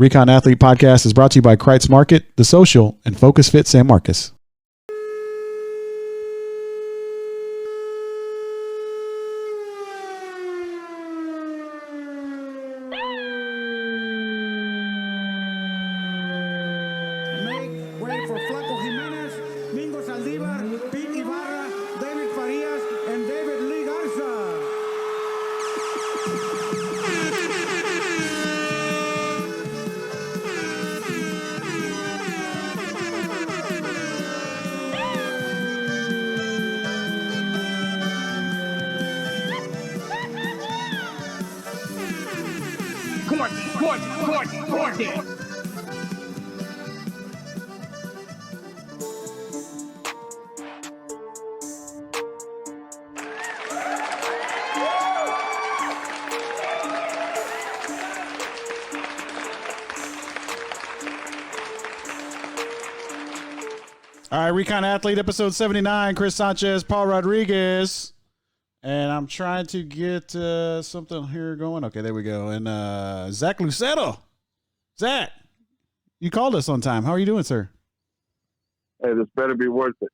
Recon Athlete Podcast is brought to you by Kreitz Market, The Social, and Focus Fit San Marcos. All right, Recon Athlete, episode 79, Chris Sanchez, Paul Rodriguez. And I'm trying to get something here going. Okay, there we go. And Zach Lucero. Zach, you called us on time. How are you doing, sir? Hey, this better be worth it.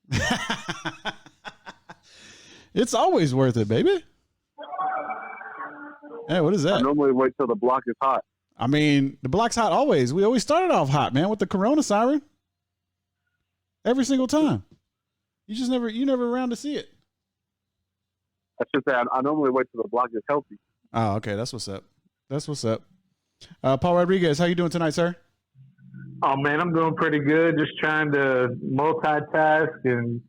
It's always worth it, baby. Hey, what is that? I normally wait till the block is hot. I mean, the block's hot always. We always started off hot, man, with the Corona siren. Every single time. You never around to see it. I should say I normally wait till the block is healthy. Oh, okay. That's what's up. Paul Rodriguez, how you doing tonight, sir? Oh, man, I'm doing pretty good. Just trying to multitask. And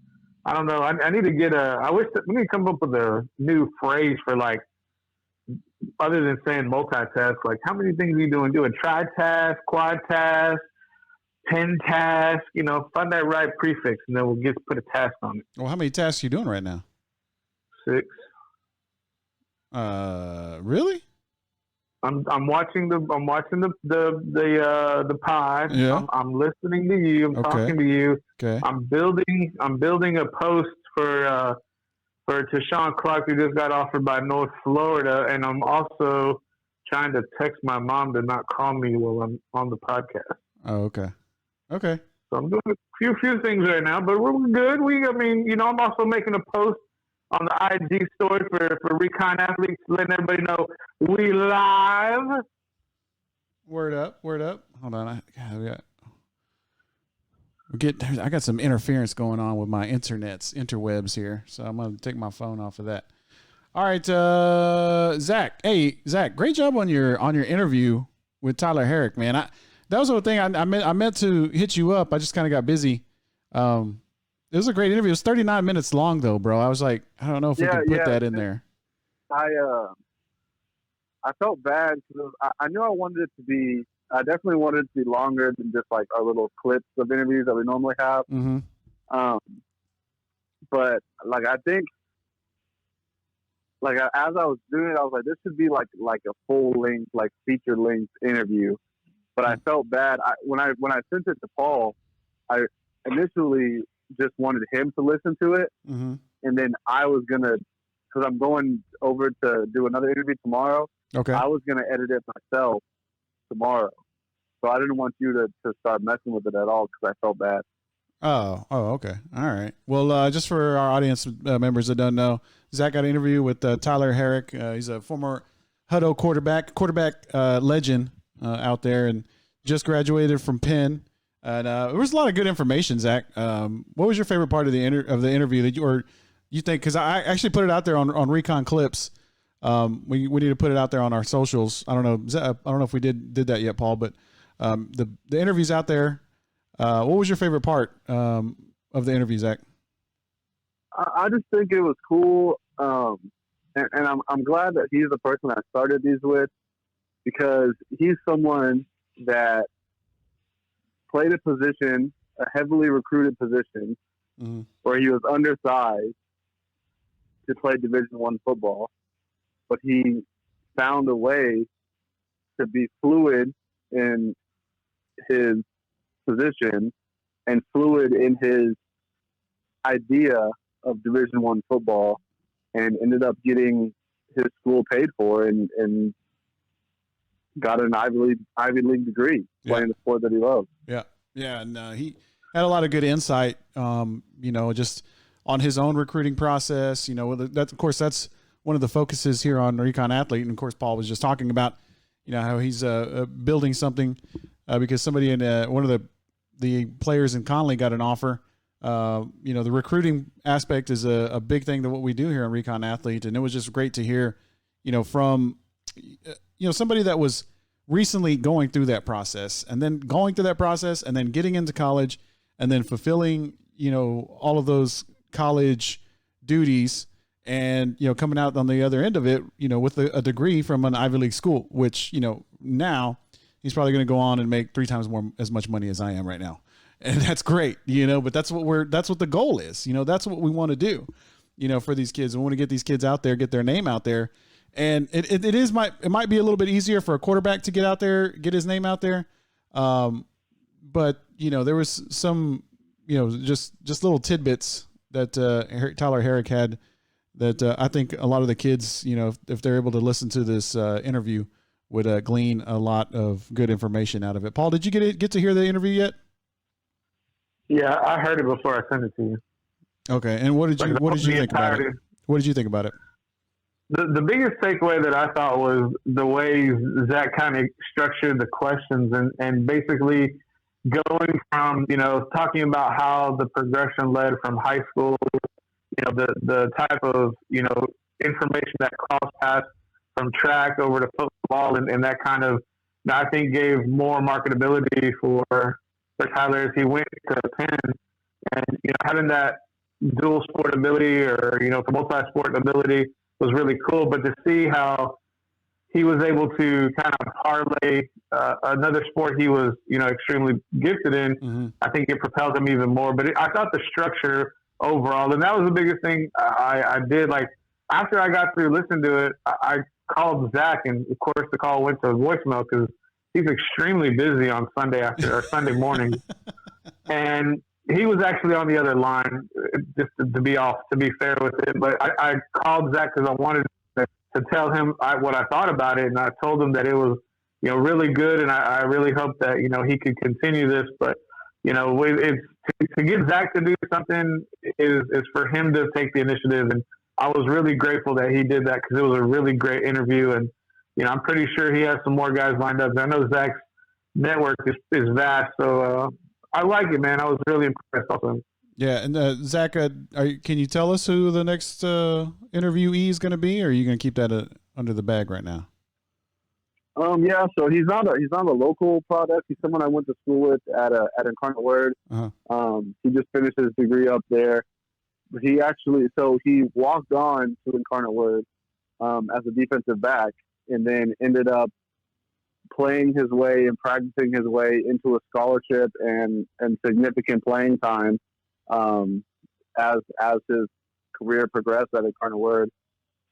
I don't know. I need to get we need to come up with a new phrase for, like, other than saying multitask. Like, how many things are you doing? Do a tri-task, quad-task, pentask, find that right prefix, and then we'll put a task on it. Well, how many tasks are you doing right now? 6. Really? I'm watching the pod. Yeah. I'm listening to you. I'm talking to you. Okay. I'm building a post for Tashawn Clark, who just got offered by North Florida, and I'm also trying to text my mom to not call me while I'm on the podcast. Oh, okay. Okay. So I'm doing a few things right now, but we're good. I'm also making a post on the IG story for Recon Athletes, letting everybody know we live. Word up. Hold on. I got some interference going on with my interwebs here, so I'm going to take my phone off of that. All right, Zach. Hey, Zach, great job on your interview with Tyler Herrick, man. That was the thing I meant to hit you up. I just kind of got busy. It was a great interview. It was 39 minutes long, though, bro. I was like, I don't know if we could put that in there. I felt bad because I knew I definitely wanted it to be longer than just like our little clips of interviews that we normally have. Mm-hmm. But like I think, like as I was doing it, I was like, this should be like a full length, like feature length interview. But I felt bad when I sent it to Paul. I initially just wanted him to listen to it, mm-hmm. and then I was gonna, because I'm going over to do another interview tomorrow. Okay. I was gonna edit it myself tomorrow, so I didn't want you to start messing with it at all because I felt bad. Oh, okay. All right. Well, just for our audience members that don't know, Zach got an interview with Tyler Herrick. He's a former Hutto quarterback legend out there, and just graduated from Penn. And there was a lot of good information, Zach. What was your favorite part of the interview that you think? Because I actually put it out there on Recon Clips. We need to put it out there on our socials. I don't know if we did that yet, Paul. But the interview's out there. What was your favorite part of the interview, Zach? I just think it was cool, and I'm glad that he's the person I started these with, because he's someone that played a heavily recruited position, mm-hmm. where he was undersized to play Division I football, but he found a way to be fluid in his position and fluid in his idea of Division I football, and ended up getting his school paid for and got an Ivy League degree playing the sport that he loves. Yeah. Yeah. And he had a lot of good insight, just on his own recruiting process. Of course, that's one of the focuses here on Recon Athlete. And of course, Paul was just talking about, how he's building something because somebody in one of the players in Conley got an offer. The recruiting aspect is a big thing to what we do here on Recon Athlete. And it was just great to hear, from, somebody that was recently going through that process and then getting into college and then fulfilling, all of those college duties and, coming out on the other end of it, with a degree from an Ivy League school, which, now he's probably going to go on and make 3 times as much money as I am right now. And that's great, but that's what the goal is. That's what we want to do, for these kids. We want to get these kids out there, get their name out there. And it might be a little bit easier for a quarterback to get out there, get his name out there. But there was some, just little tidbits that Tyler Herrick had that I think a lot of the kids, if they're able to listen to this interview, would glean a lot of good information out of it. Paul, did you get to hear the interview yet? Yeah, I heard it before I sent it to you. Okay, and what did you think about it? What did you think about it? The biggest takeaway that I thought was the way Zach kind of structured the questions and basically going from, talking about how the progression led from high school, the type of, information that cross paths from track over to football and that kind of, I think gave more marketability for Tyler as he went to Penn, and having that dual sport ability or multi-sport ability was really cool. But to see how he was able to kind of parlay another sport he was extremely gifted in, I think it propelled him even more. But I thought the structure overall, and that was the biggest thing I did. Like after I got through listening to it, I called Zach, and of course the call went to voicemail because he's extremely busy on Sunday morning. And he was actually on the other line, just to be fair with it. But I called Zach because I wanted to tell him what I thought about it. And I told him that it was, really good. And I really hope that, he could continue this. But, it's to get Zach to do something is for him to take the initiative. And I was really grateful that he did that because it was a really great interview. And, I'm pretty sure he has some more guys lined up. I know Zach's network is vast, so I like it, man. I was really impressed also. Yeah, and Zach, can you tell us who the next interviewee is going to be, or are you going to keep that under the bag right now? Yeah. So he's not a local product. He's someone I went to school with at Incarnate Word. Uh-huh. He just finished his degree up there. But he walked on to Incarnate Word as a defensive back. And then ended up playing his way and practicing his way into a scholarship and significant playing time as his career progressed at Incarnate Word.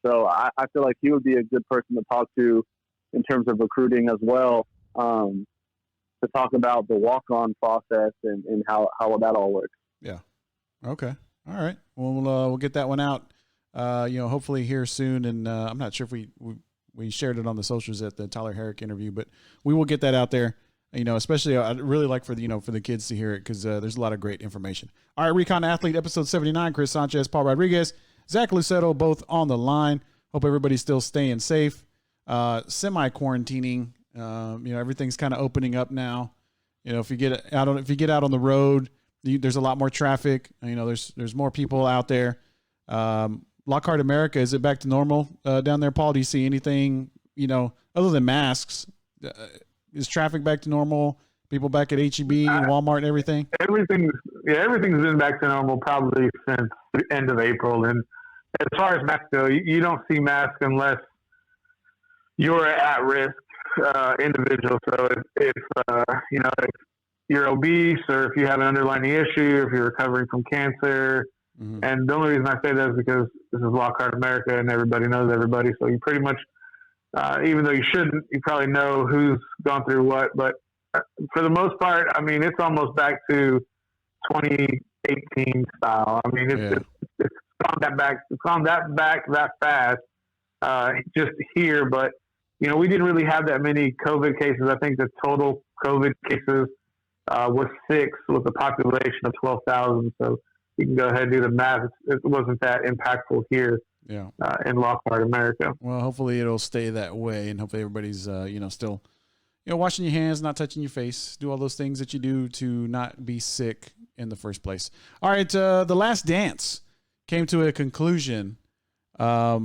So I feel like he would be a good person to talk to in terms of recruiting as well, to talk about the walk-on process and how that all works. Yeah. Okay. All right. Well, we'll get that one out, hopefully here soon. And I'm not sure if we shared it on the socials at the Tyler Herrick interview, but we will get that out there, especially I'd really like for the kids to hear it because there's a lot of great information. All right, Recon Athlete, episode 79, Chris Sanchez, Paul Rodriguez, Zach Lucetto, both on the line. Hope everybody's still staying safe, semi-quarantining. Everything's kind of opening up now. If you get out on the road, there's a lot more traffic. There's more people out there. Lockhart America, is it back to normal down there, Paul? Do you see anything, other than masks? Is traffic back to normal? People back at H-E-B and Walmart and everything? Everything's been back to normal probably since the end of April. And as far as masks go, you don't see masks unless you're an at-risk individual. So if you're obese or if you have an underlying issue, if you're recovering from cancer. Mm-hmm. And the only reason I say that is because this is Lockhart America and everybody knows everybody. So you pretty much, even though you shouldn't, you probably know who's gone through what. But for the most part, I mean, it's almost back to 2018 style. I mean, it's gone that back that fast just here. But, we didn't really have that many COVID cases. I think the total COVID cases was 6 with a population of 12,000. So you can go ahead and do the math. It wasn't that impactful here in Lockhart, America. Well, hopefully it'll stay that way, and hopefully everybody's, still, washing your hands, not touching your face, do all those things that you do to not be sick in the first place. All right, The Last Dance came to a conclusion. I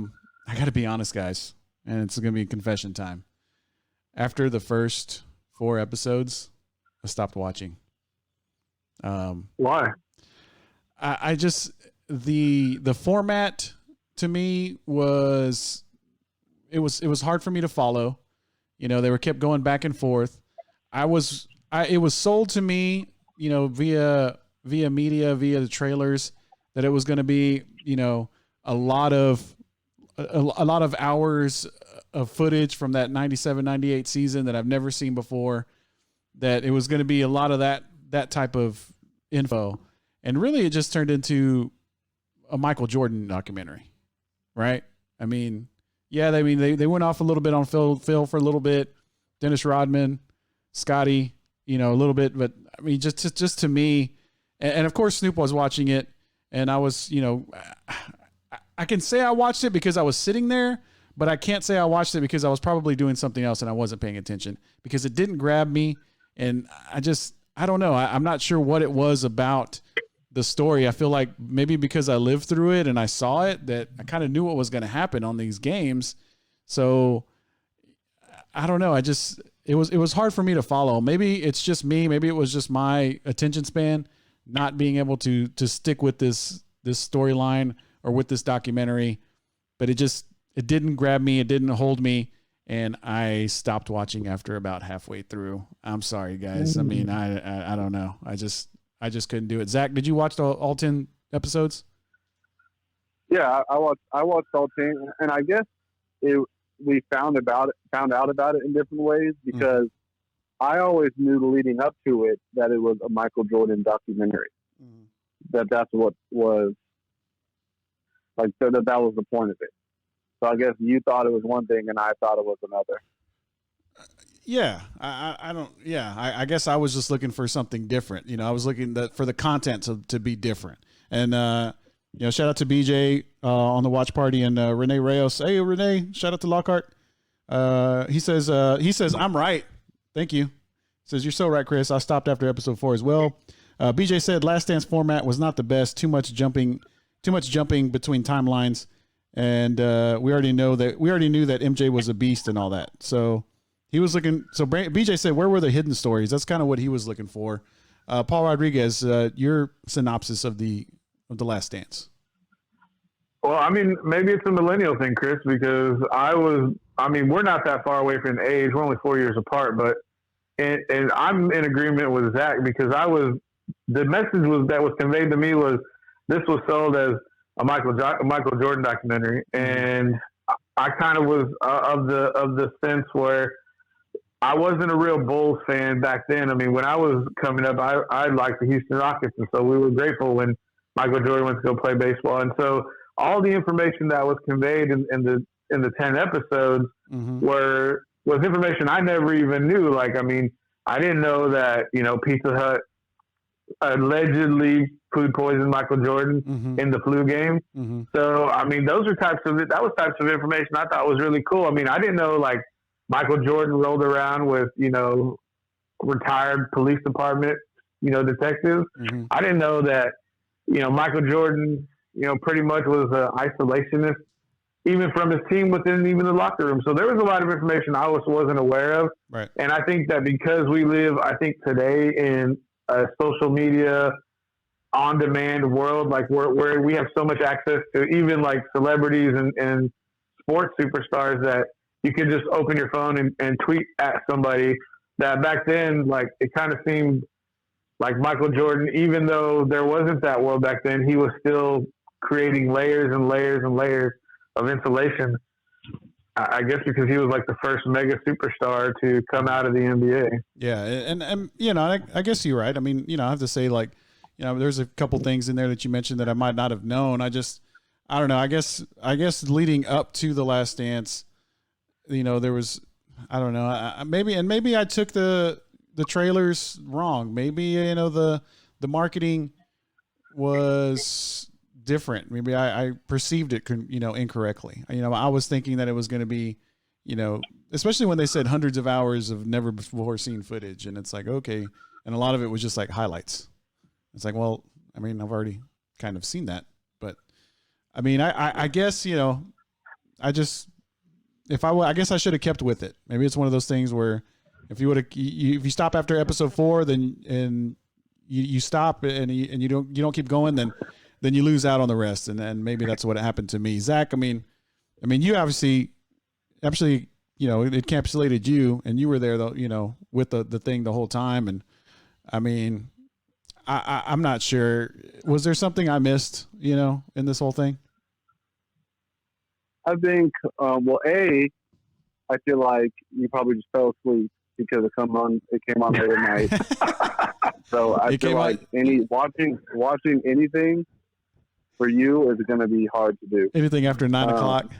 got to be honest, guys, and it's going to be confession time. After the first 4 episodes, I stopped watching. Why? I just the format to me was hard for me to follow. They were kept going back and forth. It was sold to me, via media, via the trailers, that it was going to be, a lot of hours of footage from that 97-98 season that I've never seen before, that it was going to be a lot of that type of info. And really it just turned into a Michael Jordan documentary, right? I mean, they went off a little bit on Phil for a little bit, Dennis Rodman, Scotty, a little bit, but I mean, just to me, and of course Snoop was watching it, and I was, I can say I watched it because I was sitting there, but I can't say I watched it because I was probably doing something else and I wasn't paying attention, because it didn't grab me. And I don't know. I'm not sure what it was about the story. I feel like maybe because I lived through it and I saw it, that I kind of knew what was going to happen on these games. So I don't know. It was hard for me to follow. Maybe it's just me. Maybe it was just my attention span not being able to stick with this storyline or with this documentary, but it didn't grab me. It didn't hold me. And I stopped watching after about halfway through. I'm sorry, guys. I mean, I don't know. I just couldn't do it. Zach, did you watch all 10 episodes? Yeah, I watched all 10, and I guess we found out about it in different ways, because I always knew leading up to it that it was a Michael Jordan documentary. That's what was like. That was the point of it. So I guess you thought it was one thing and I thought it was another. Yeah, I don't. Yeah, I guess I was just looking for something different. I was looking for the content to be different. And shout out to BJ on the watch party, and Renee Reyes. Hey, Renee, shout out to Lockhart. He says I'm right. Thank you. He says you're so right, Chris. I stopped after episode 4 as well. BJ said Last Dance format was not the best. Too much jumping between timelines. And we already knew that MJ was a beast and all that. So he was looking. So BJ said, where were the hidden stories? That's kind of what he was looking for. Paul Rodriguez, your synopsis of the Last Dance. Well, I mean, maybe it's a millennial thing, Chris, because we're not that far away from age. We're only 4 years apart, but and I'm in agreement with Zach, because the message that was conveyed to me was this was sold as a Michael Jordan documentary, and I kind of was of the sense where I wasn't a real Bulls fan back then. I mean, when I was coming up, I liked the Houston Rockets, and so we were grateful when Michael Jordan went to go play baseball. And so all the information that was conveyed in the 10 episodes was information I never even knew. Like, I mean, I didn't know that Pizza Hut allegedly food poisoned Michael Jordan in the flu game. So, I mean, that was types of information I thought was really cool. I mean, I didn't know like Michael Jordan rolled around with, retired police department, detectives. I didn't know that, Michael Jordan, pretty much was an isolationist, even from his team within even the locker room. So there was a lot of information I wasn't aware of. Right. And I think that because we live, today in a social media on-demand world, like where we have so much access to even like celebrities and sports superstars, that you can just open your phone and tweet at somebody, that back then, like it kind of seemed like Michael Jordan, even though there wasn't that world back then, he was still creating layers and layers and layers of insulation. I guess because he was like the first mega superstar to come out of the NBA. Yeah. And I guess you're right. I mean, I have to say, like, there's a couple things in there that you mentioned that I might not have known. I don't know. I guess leading up to the Last Dance, there was I don't know. Maybe I took the trailers wrong. Maybe the marketing was different. Maybe I perceived it incorrectly. I was thinking that it was going to be, especially when they said hundreds of hours of never before seen footage, and it's like, okay, and a lot of it was just like highlights. It's like, well, I mean, I've already kind of seen that, but I mean, I guess I guess I should have kept with it. Maybe it's one of those things where if you stop after episode 4, then you stop and you don't keep going, then you lose out on the rest, and maybe that's what happened to me. Zach, I mean, you obviously it encapsulated you, and you were there though, with the thing the whole time, and I mean, I'm not sure. Was there something I missed, in this whole thing? I think, I feel like you probably just fell asleep because it came on late at night. So I feel like watching anything for you is going to be hard to do. Anything after 9 o'clock.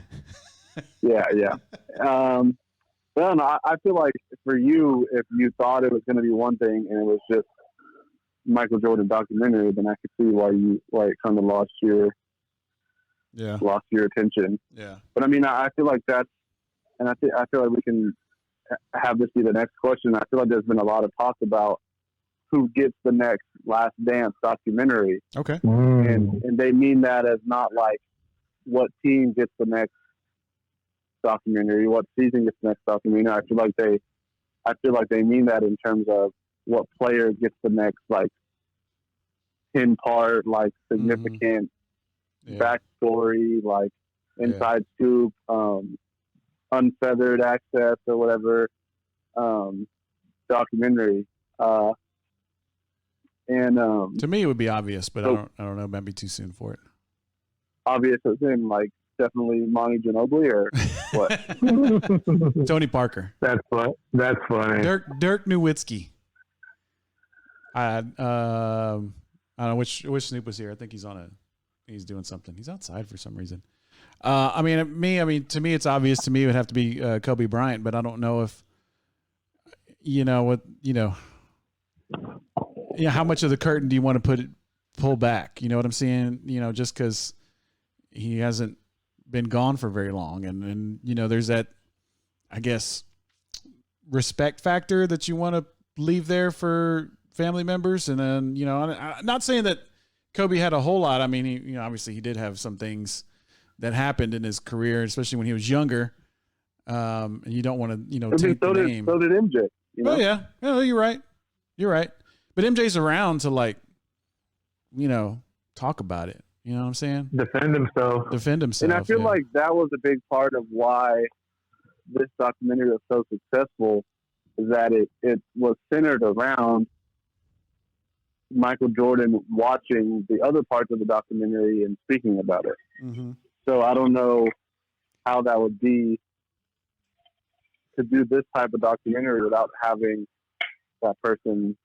Yeah. Well, no, I feel like for you, if you thought it was going to be one thing and it was just Michael Jordan documentary, then I could see why it kind of lost your attention. Yeah. But I mean, I feel like that's, and I feel like we can have this be the next question. I feel like there's been a lot of talk about who gets the next Last Dance documentary. Okay. And they mean that as not like what team gets the next documentary, what season gets the next documentary. I feel like they mean that in terms of what player gets the next like 10-part like significant backstory, like inside scoop, unfeathered access or whatever documentary. To me, it would be obvious, but I don't know. It might be too soon for it. Obvious as in like definitely Monty Ginobili or what? Tony Parker. That's funny. Dirk Nowitzki. I don't know which Snoop was here. I think he's doing something. He's outside for some reason. To me, it's obvious. To me, it would have to be Kobe Bryant, but I don't know if how much of the curtain do you want to pull back? You know what I'm saying? Just because he hasn't been gone for very long, and there's that, I guess, respect factor that you want to leave there for family members, and then I'm not saying that Kobe had a whole lot. I mean, he obviously he did have some things that happened in his career, especially when he was younger. And you don't want to, take the name. So did MJ. Oh yeah, you're right. But MJ's around to talk about it. You know what I'm saying? Defend himself. And I feel like that was a big part of why this documentary was so successful, is that it was centered around Michael Jordan watching the other parts of the documentary and speaking about it. Mm-hmm. So I don't know how that would be to do this type of documentary without having that person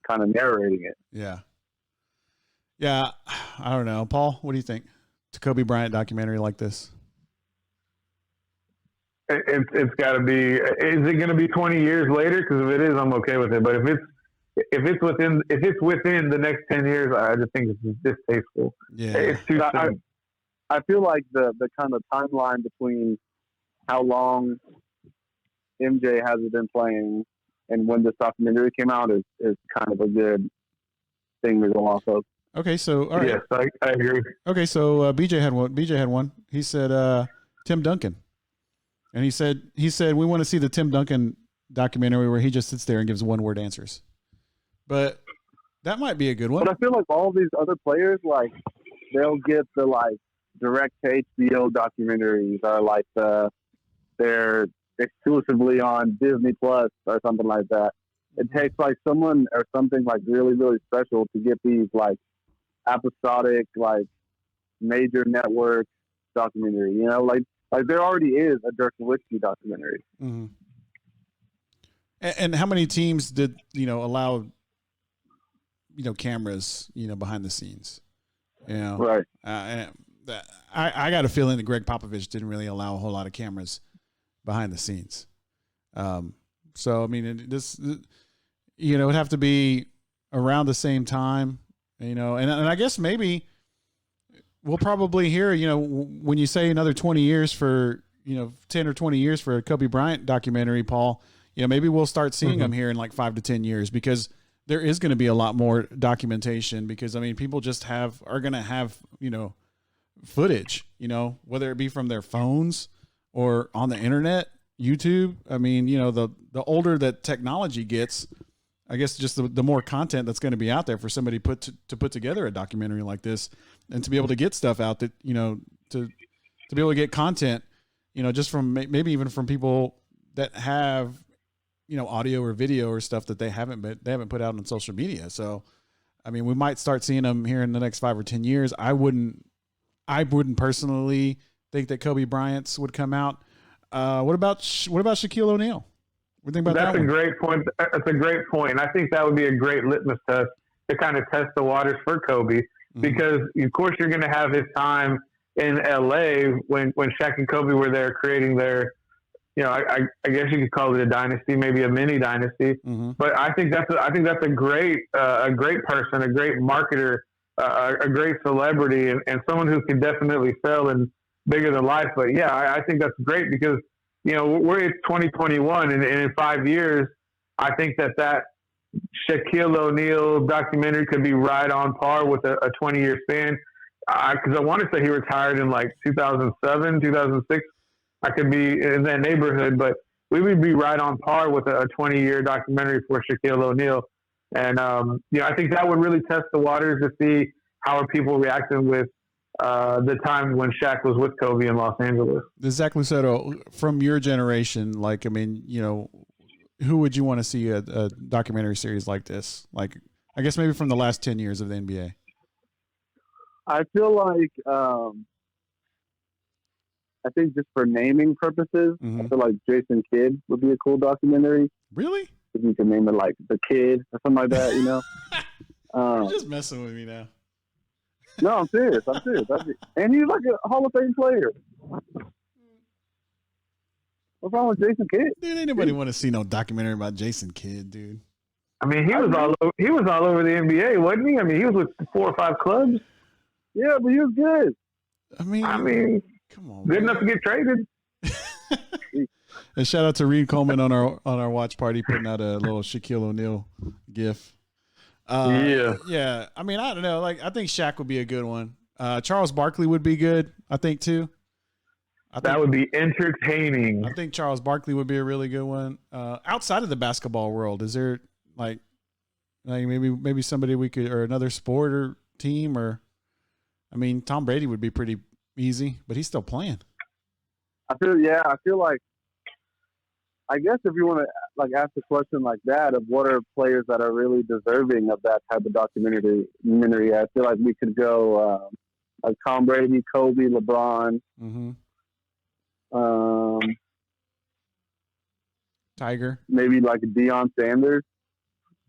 kind of narrating it. Yeah. Yeah. I don't know. Paul, what do you think? To Kobe Bryant documentary like this? It's got to be. Is it going to be 20 years later? Because if it is, I'm okay with it. But if it's within the next 10 years, I just think it's distasteful. Yeah. It's too soon. I feel like the kind of timeline between how long MJ has been playing and when this documentary came out is kind of a good thing to go off of. Okay, so all right. Yes, I agree. Okay, so BJ had one. He said Tim Duncan, and he said we want to see the Tim Duncan documentary where he just sits there and gives one-word answers. But that might be a good one. But I feel like all these other players, like they'll get the direct to HBO documentaries, or they're exclusively on Disney Plus or something like that. It takes someone or something really, really special to get these episodic major network documentary. There already is a Dirk Nowitzki documentary. Mm-hmm. And how many teams did allow cameras behind the scenes? Right. And I got a feeling that Greg Popovich didn't really allow a whole lot of cameras behind the scenes. So I mean, this it'd have to be around the same time, and I guess maybe we'll probably hear, when you say another 20 years for 10 or 20 years for a Kobe Bryant documentary, Paul, maybe we'll start seeing them here in like 5 to 10 years, because there is going to be a lot more documentation, because I mean, people just are going to have, footage, whether it be from their phones or on the internet, YouTube. I mean, the older that technology gets, I guess just the more content that's going to be out there for somebody to put together a documentary like this, and to be able to get stuff out that, to be able to get content, just from maybe even from people that have, audio or video or stuff that they haven't put out on social media. So, I mean, we might start seeing them here in the next 5 or 10 years. I wouldn't personally think that Kobe Bryant's would come out. What about Shaquille O'Neal? What do you think about that? That's a great point. That's a great point. I think that would be a great litmus test to kind of test the waters for Kobe, because of course you're going to have his time in LA when Shaq and Kobe were there creating their, I guess you could call it a dynasty, maybe a mini dynasty. But I think that's a great person, a great marketer, a great celebrity, and someone who can definitely sell and bigger than life. But yeah, I think that's great, because we're in 2021, and in 5 years, I think that Shaquille O'Neal documentary could be right on par with a 20-year span. Because I want to say he retired in like 2007, 2006. I could be in that neighborhood, but we would be right on par with a 20-year documentary for Shaquille O'Neal. And, I think that would really test the waters to see how are people reacting with the time when Shaq was with Kobe in Los Angeles. Zach Lucero, from your generation, like, I mean, who would you want to see a documentary series like this? Like, I guess maybe from the last 10 years of the NBA. I feel like, I think just for naming purposes, I feel like Jason Kidd would be a cool documentary. Really? If you can name it like The Kid or something like that, You're just messing with me now. No, I'm serious. And he's like a Hall of Fame player. What's wrong with Jason Kidd? Dude, ain't nobody want to see no documentary about Jason Kidd, dude. I mean, he was all over the NBA, wasn't he? I mean, he was with 4 or 5 clubs. Yeah, but he was good. I mean, come on, good enough to get traded. And shout out to Reed Coleman on our watch party, putting out a little Shaquille O'Neal gif. Yeah. I mean, I don't know. Like, I think Shaq would be a good one. Charles Barkley would be good, I think, too. That would be entertaining. I think Charles Barkley would be a really good one. Outside of the basketball world, is there like maybe somebody we could, or another sport or team, or I mean, Tom Brady would be pretty easy, but he's still playing. I feel like, I guess if you want to like ask a question like that of what are players that are really deserving of that type of documentary, I feel like we could go like Tom Brady, Kobe, LeBron, Tiger, maybe like Deion Sanders.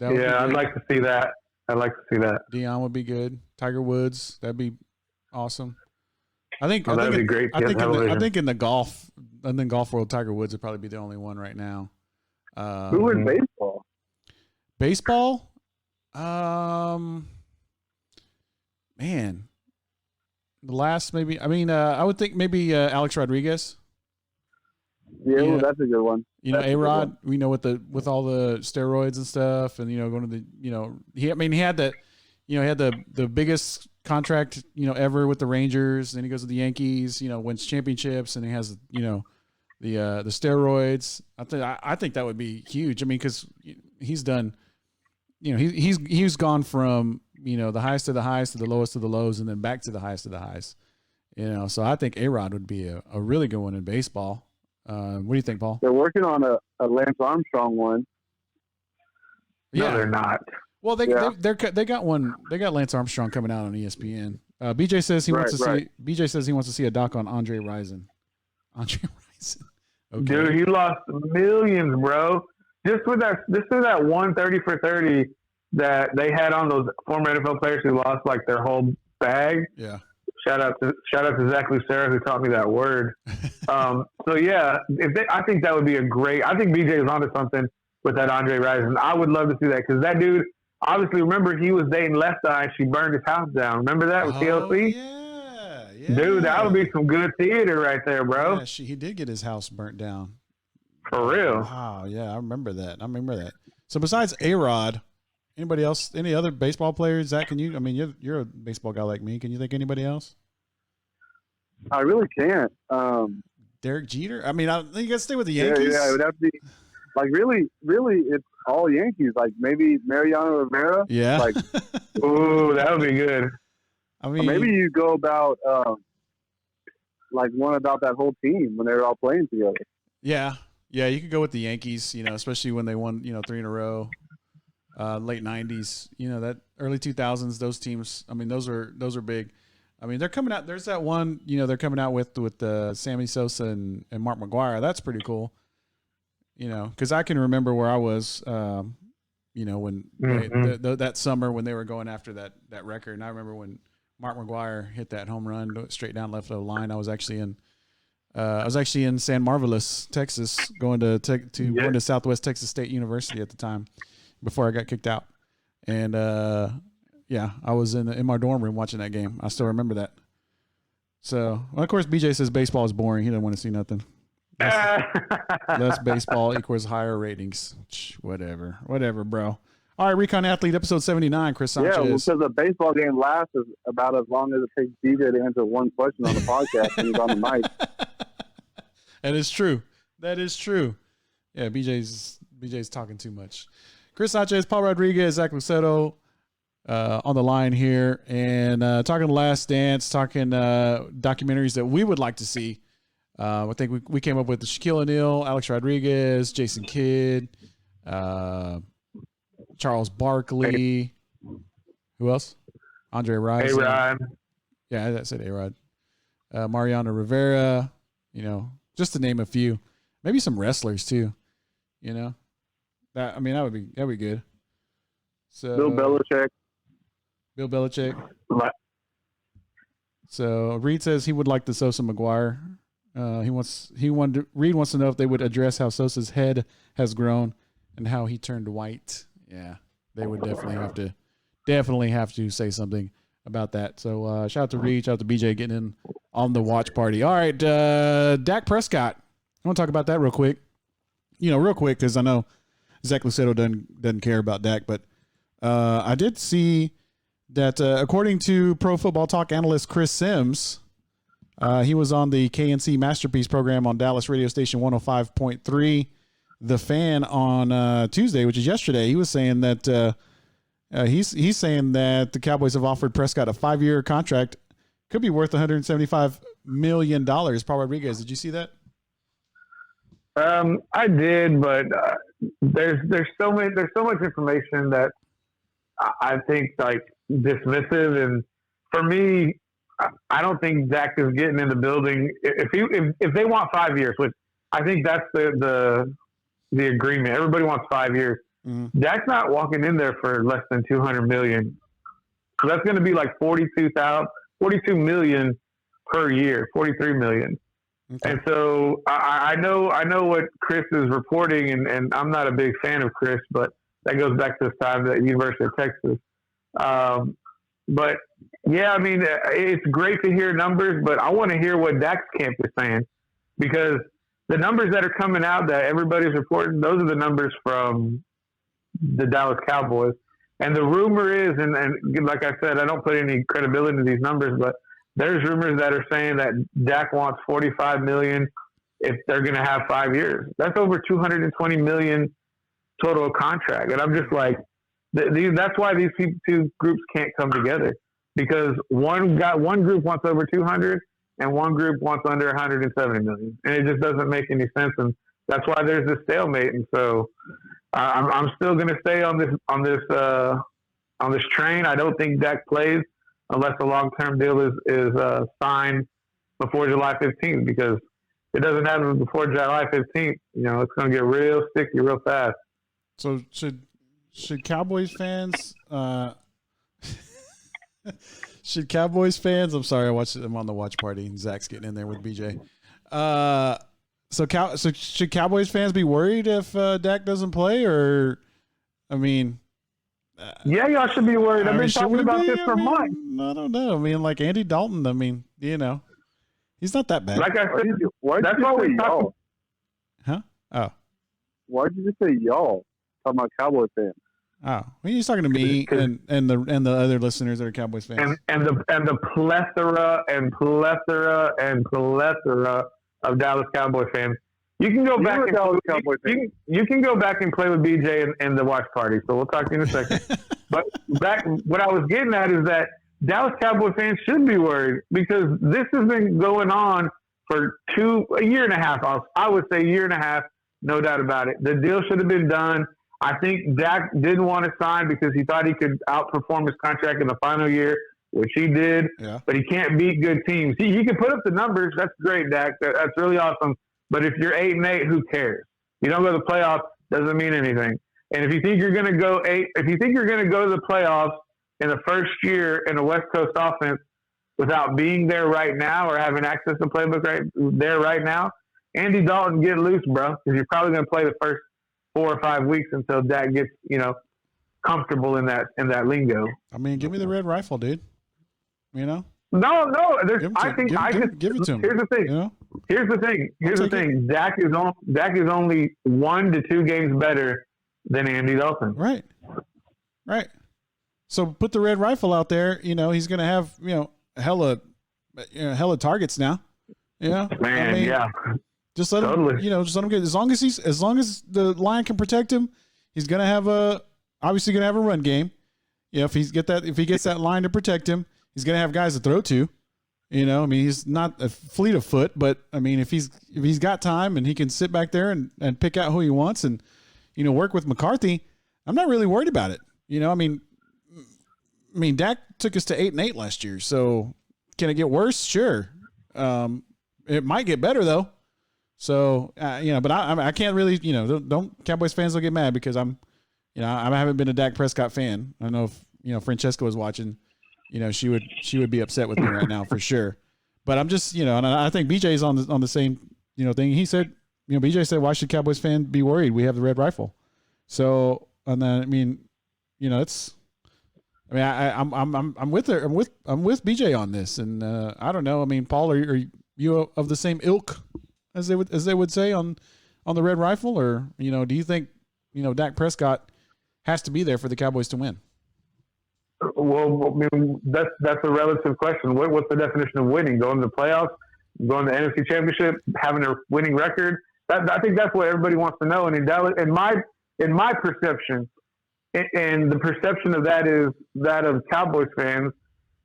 I'd like to see that. Deion would be good. Tiger Woods, that'd be awesome. That'd be great. I think in the golf world, Tiger Woods would probably be the only one right now. Who in baseball? Baseball? Man, the last maybe. I mean, I would think maybe Alex Rodriguez. Yeah, well, that's a good one. A-Rod. We know with all the steroids and stuff, and going to the he had that. He had the biggest contract, ever with the Rangers. Then he goes to the Yankees, wins championships, and he has, the steroids. I think that would be huge. I mean, because he's done, he's gone from the highest of the highs to the lowest of the lows, and then back to the highest of the highs. So I think A-Rod would be a really good one in baseball. What do you think, Paul? They're working on a Lance Armstrong one. No, they're not. Well, they got one. They got Lance Armstrong coming out on ESPN. BJ says he wants to see. BJ says he wants to see a doc on Andre Rison. Okay. Dude, he lost millions, bro. Just with that 130 for 30 that they had on those former NFL players who lost like their whole bag. Yeah. Shout out to Zach Lucero who taught me that word. So yeah, I think that would be I think BJ is onto something with that Andre Rison. I would love to see that because that dude, obviously, remember he was dating Left Eye and she burned his house down. Remember that with TLC? Yeah. Dude, that would be some good theater right there, bro. Yeah, he did get his house burnt down. For real. Wow, yeah, I remember that. So besides A-Rod, anybody else? Any other baseball players? Zach, can you? I mean, you're a baseball guy like me. Can you think of anybody else? I really can't. Derek Jeter. I mean, you got to stay with the Yankees. Yeah, it would have to be like really. It's all Yankees. Like maybe Mariano Rivera. Yeah. Like, ooh, that would be good. I mean, maybe you go about like one about that whole team when they were all playing together. Yeah, you could go with the Yankees. Especially when they won, 3 in a row. Late 90s, that early 2000s, those teams. I mean, those are big. I mean, they're coming out. There's that one, they're coming out with Sammy Sosa and Mark McGwire. That's pretty cool. Because I can remember where I was, when that summer when they were going after that record, and I remember when Mark McGwire hit that home run straight down left field line. I was actually in San Marvelous, Texas, going to Southwest Texas State University at the time before I got kicked out. And I was in my dorm room watching that game. I still remember that. So, well, of course, BJ says baseball is boring. He doesn't want to see nothing. Less baseball equals higher ratings. Whatever, bro. All right, Recon Athlete, episode 79, Chris Sanchez. Yeah, because a baseball game lasts about as long as it takes DJ to answer one question on the podcast when he's on the mic. That is true. Yeah, BJ's talking too much. Chris Sanchez, Paul Rodriguez, Zach Luceto on the line here, and talking The Last Dance, talking documentaries that we would like to see. I think we came up with the Shaquille O'Neal, Alex Rodriguez, Jason Kidd, Charles Barkley. Who else? Andre Rison. A-Rod. Yeah, I said A-Rod. Mariano Rivera, just to name a few. Maybe some wrestlers too, That would be good. So Bill Belichick. Right. So Reed says he would like the Sosa McGuire. Reed wants to know if they would address how Sosa's head has grown and how he turned white. Yeah, they would definitely have to say something about that. So shout out to Reed, shout out to BJ getting in on the watch party. All right, Dak Prescott. I want to talk about that real quick. Real quick because I know Zach Luceto doesn't care about Dak, but I did see that according to Pro Football Talk analyst Chris Sims, he was on the KNC Masterpiece program on Dallas radio station 105.3. The Fan on Tuesday, which is yesterday. He was saying that he's saying that the Cowboys have offered Prescott a 5-year contract, could be worth $175 million. Paul Rodriguez, did you see that? I did, but there's so much information that I think like dismissive, and for me, I don't think Dak is getting in the building if they want 5 years, which I think that's the agreement. Everybody wants 5 years. Mm-hmm. Dak's not walking in there for less than $200 million. So that's going to be like $42 million per year, $43 million. Okay. And so I know what Chris is reporting, and I'm not a big fan of Chris, but that goes back to his time at the University of Texas. But yeah, I mean, it's great to hear numbers, but I want to hear what Dak's camp is saying, because the numbers that are coming out that everybody's reporting, those are the numbers from the Dallas Cowboys. And the rumor is, and like I said, I don't put any credibility into these numbers, but there's rumors that are saying that Dak wants $45 million if they're going to have 5 years. That's over $220 million total contract. And I'm just like, that's why these two groups can't come together, because one group wants over 200 and one group wants under 170 million, and it just doesn't make any sense. And that's why there's this stalemate. And so I'm still going to stay on this train. I don't think Dak plays unless a long-term deal is signed before July 15th, because if it doesn't happen before July 15th, it's going to get real sticky real fast. So should Cowboys fans Should Cowboys fans? I'm sorry, I'm on the watch party. And Zach's getting in there with BJ. So should Cowboys fans be worried if Dak doesn't play, or I mean, yeah, y'all should be worried. I've been should talking we about be? this for months. I don't know. I mean, like Andy Dalton. I mean, he's not that bad. Like I said, Why that's did why you say we talk. y'all? Huh? Oh. Why did you just say y'all? Talking about Cowboys fans. Oh, well, he's talking to me and the other listeners that are Cowboys fans. And the plethora of Dallas Cowboy fans. You can go back and you can go back and play with BJ in the watch party. So we'll talk to you in a second. But what I was getting at is that Dallas Cowboy fans should be worried because this has been going on for a year and a half. I would say a year and a half, no doubt about it. The deal should have been done. I think Dak didn't want to sign because he thought he could outperform his contract in the final year, which he did. Yeah. But he can't beat good teams. He can put up the numbers. That's great, Dak. That's really awesome. But if you're 8-8, who cares? You don't go to the playoffs, doesn't mean anything. And if you think you're going to go to the playoffs in the first year in a West Coast offense without being there right now or having access to playbook right now, Andy Dalton, get loose, bro, because you're probably going to play the first 4 or 5 weeks until Dak gets comfortable in that lingo. I mean, give me the red rifle, dude. No. Give Give it to him. Here's the thing. Here's the thing. Dak is only 1 to 2 games better than Andy Dalton. Right. So put the red rifle out there. He's going to have hella targets now. Man, yeah. Just let him. Just let him get as long as the line can protect him. He's going to have obviously going to have a run game. If he gets that line to protect him, he's going to have guys to throw to. He's not a fleet of foot, but I mean, if he's got time and he can sit back there and pick out who he wants and, work with McCarthy, I'm not really worried about it. I mean, Dak took us to 8-8 last year. So can it get worse? Sure. It might get better though. So, but I can't really, don't Cowboys fans don't get mad because I haven't been a Dak Prescott fan. I know if, Francesca was watching, she would be upset with me right now for sure. But I'm just, and I think BJ's on the same, thing. He said, BJ said, why should Cowboys fan be worried? We have the red rifle. So, and then, I'm with her. I'm with BJ on this. And, I don't know. I mean, Paul, are you of the same ilk as they would say on the red rifle? Or, do you think, Dak Prescott has to be there for the Cowboys to win? Well, I mean, that's a relative question. What's the definition of winning? Going to the playoffs, going to the NFC Championship, having a winning record? I think that's what everybody wants to know. And in Dallas, in my perception, and the perception of that is that of Cowboys fans,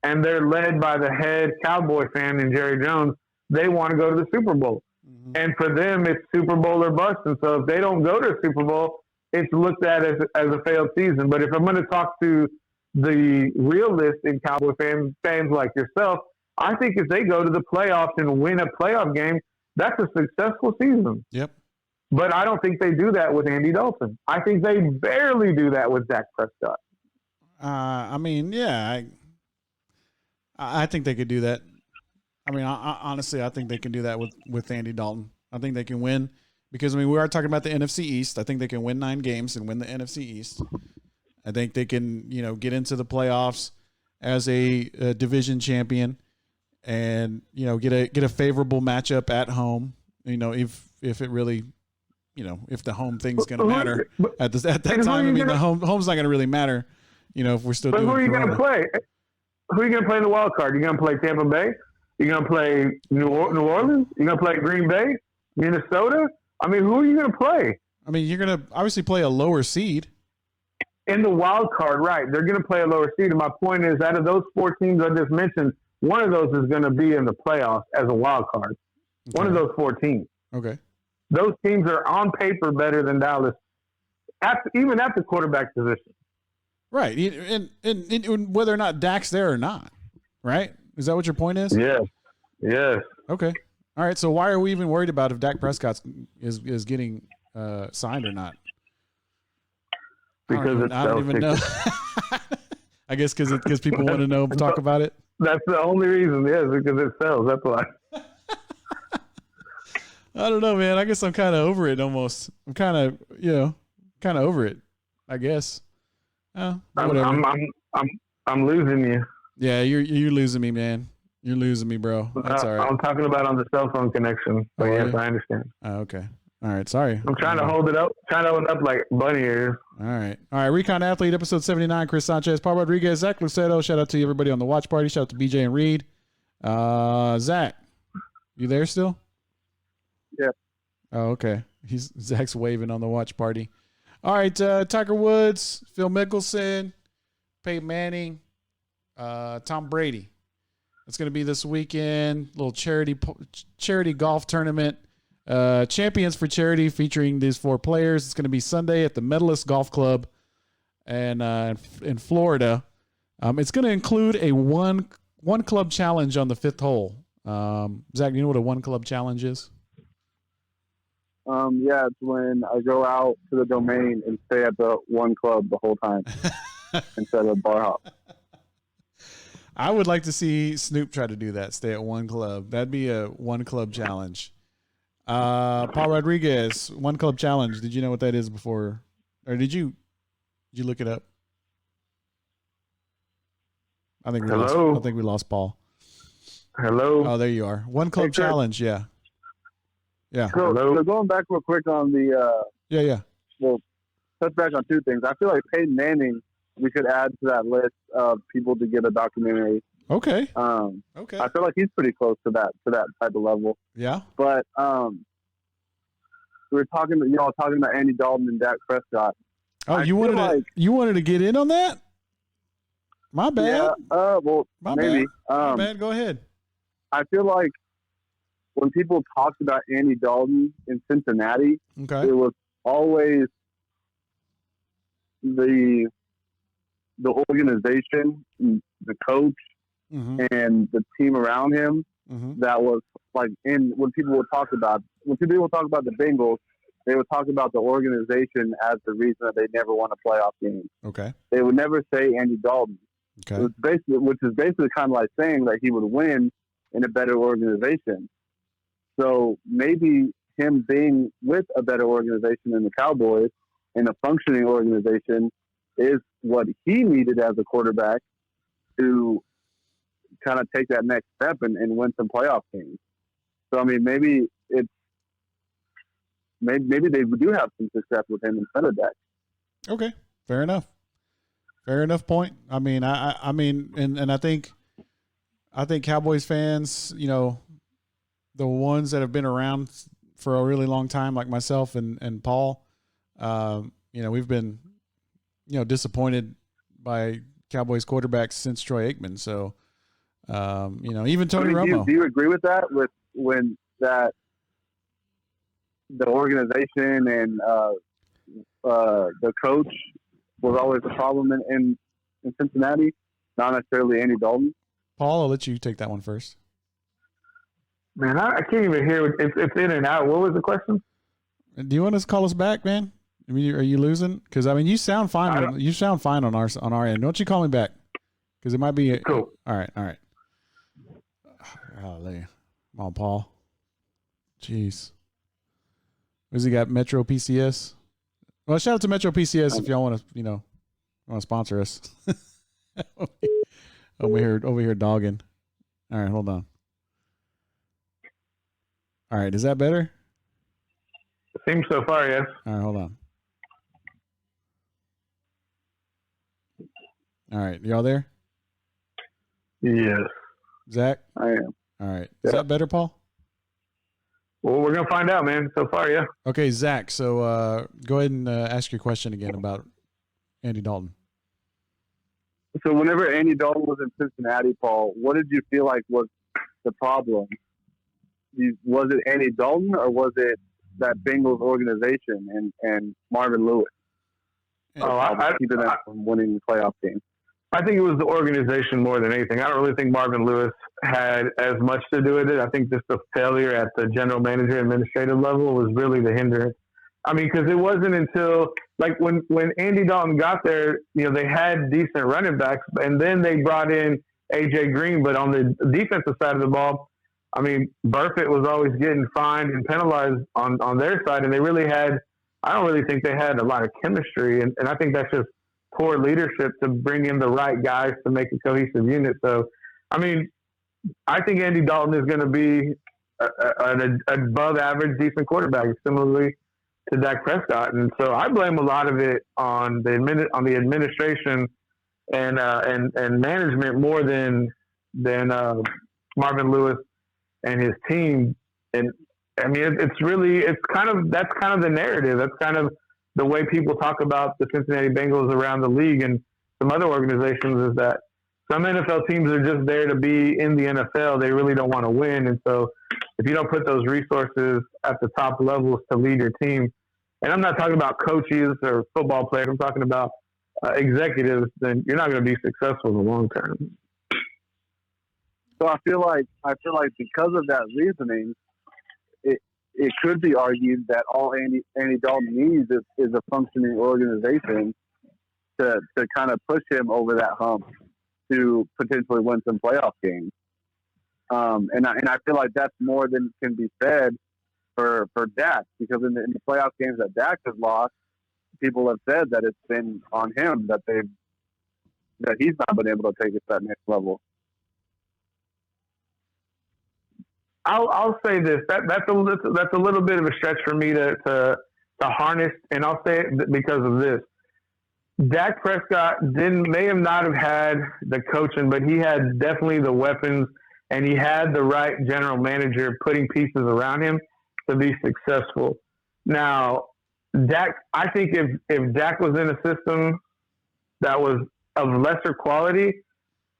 and they're led by the head Cowboy fan in Jerry Jones. They want to go to the Super Bowl, and for them, it's Super Bowl or bust. And so, if they don't go to the Super Bowl, it's looked at as a failed season. But if I'm going to talk to the realist in Cowboy fans like yourself, I think if they go to the playoffs and win a playoff game, that's a successful season. Yep. But I don't think they do that with Andy Dalton. I think they barely do that with Dak Prescott. I mean, yeah, I think they could do that. I mean, honestly, I think they can do that with Andy Dalton. I think they can win because, we are talking about the NFC East. I think they can win 9 games and win the NFC East. I think they can, get into the playoffs as a division champion and, get a favorable matchup at home, if it really, if the home thing's going to matter at that time. I mean, the home's not going to really matter, if we're still doing who are you going to play? Who are you going to play in the wild card? You're going to play Tampa Bay? You're going to play New Orleans? You're going to play Green Bay? Minnesota? I mean, who are you going to play? I mean, you're going to obviously play a lower seed. In the wild card, right. They're going to play a lower seed. And my point is, out of those 4 teams I just mentioned, one of those is going to be in the playoffs as a wild card. Okay. One of those 4 teams. Okay. Those teams are on paper better than Dallas, even at the quarterback position. Right. And whether or not Dak's there or not, right? Is that what your point is? Yes. Okay. All right. So why are we even worried about if Dak Prescott is getting signed or not? Because I don't even know. I guess because people want to talk about it. That's the only reason, yes, because it sells. That's why. I don't know, man. I guess I'm kind of over it almost. I'm kind of, kind of over it, I guess. Whatever. I'm losing you. Yeah, you're losing me, man. You're losing me, bro. That's all right. I'm talking about on the cell phone connection. But yes, I understand. Oh, okay. All right. Sorry. I'm trying to hold it up like bunny ears. All right. Recon Athlete, episode 79. Chris Sanchez, Paul Rodriguez, Zach Luceto. Shout out to everybody on the watch party. Shout out to BJ and Reed. Zach, you there still? Yeah. Oh, okay. Zach's waving on the watch party. All right. Tiger Woods, Phil Mickelson, Peyton Manning, Tom Brady. It's going to be this weekend. Little charity golf tournament. Champions for Charity featuring these 4 players. It's going to be Sunday at the Medalist Golf Club and in Florida. It's going to include a one club challenge on the 5th hole. Zach, do you know what a one club challenge is? Yeah, it's when I go out to the domain and stay at the one club the whole time instead of bar hop. I would like to see Snoop try to do that. Stay at one club. That'd be a one club challenge. Paul Rodriguez, one club challenge. Did you know what that is before, or did you look it up? I think we lost Paul. Hello. Oh, there you are. One club challenge. Yeah. Yeah. So going back real quick on the yeah. Well, touch back on 2 things. I feel like Peyton Manning, we could add to that list of people to get a documentary. Okay. Okay. I feel like he's pretty close to that type of level. Yeah. But we were talking about Andy Dalton and Dak Prescott. Oh, you wanted to get in on that? My bad. Yeah. Well, maybe. My bad. Go ahead. I feel like when people talked about Andy Dalton in Cincinnati, it was always the organization, the coach, and the team around him that was like when people would talk about the Bengals, they would talk about the organization as the reason that they never won a playoff game. Okay. They would never say Andy Dalton. Okay. Which is basically kind of like saying that he would win in a better organization. So maybe him being with a better organization than the Cowboys and a functioning organization is what he needed as a quarterback to kind of take that next step and win some playoff games. So, I mean, maybe they do have some success with him instead of Dak. Okay. Fair enough. Fair enough point. I mean, I mean, and I think Cowboys fans, the ones that have been around for a really long time, like myself and Paul, we've been, disappointed by Cowboys quarterbacks since Troy Aikman. So, even Tony Romo. Do you agree with that? When that the organization and the coach was always a problem in Cincinnati, not necessarily Andy Dalton? Paul, I'll let you take that one first. Man, I can't even hear. It's in and out. What was the question? Do you want us to call us back, man? I mean, are you losing? Because I mean, you sound fine. You sound fine on our end. Don't you call me back? Because it might be cool. All right. Golly. Come on, Paul. Jeez. Who's he got? Metro PCS. Well, shout out to Metro PCS if y'all want to, sponsor us. over here dogging. All right, hold on. All right, is that better? Seems so far, yes. All right, hold on. All right, y'all there? Yes. Zach? I am. All right. Is that better, Paul? Well, we're going to find out, man. So far, yeah. Okay, Zach, so go ahead and ask your question again about Andy Dalton. So whenever Andy Dalton was in Cincinnati, Paul, what did you feel like was the problem? Was it Andy Dalton or was it that Bengals organization and Marvin Lewis? Keeping them from winning the playoff game. I think it was the organization more than anything. I don't really think Marvin Lewis had as much to do with it. I think just the failure at the general manager administrative level was really the hindrance. I mean, because it wasn't until like when Andy Dalton got there, they had decent running backs, and then they brought in AJ Green. But on the defensive side of the ball, I mean, Burfitt was always getting fined and penalized on their side, and I don't really think they had a lot of chemistry, and I think that's just poor leadership to bring in the right guys to make a cohesive unit. So, I mean, I think Andy Dalton is going to be an above average, decent quarterback, similarly to Dak Prescott. And so I blame a lot of it on the administration and management more than Marvin Lewis and his team. And I mean, that's kind of the narrative. That's kind of the way people talk about the Cincinnati Bengals around the league and some other organizations, is that some NFL teams are just there to be in the NFL. They really don't want to win. And so if you don't put those resources at the top levels to lead your team, and I'm not talking about coaches or football players, I'm talking about executives, then you're not going to be successful in the long term. So I feel like because of that reasoning, it could be argued that all Andy Dalton needs is a functioning organization to kind of push him over that hump to potentially win some playoff games. And I feel like that's more than can be said for Dak, because in the playoff games that Dak has lost, people have said that it's been on him that he's not been able to take it to that next level. I'll say this. That's a little bit of a stretch for me to harness, and I'll say it because of this. Dak Prescott may not have had the coaching, but he had definitely the weapons, and he had the right general manager putting pieces around him to be successful. Now, I think if Dak was in a system that was of lesser quality,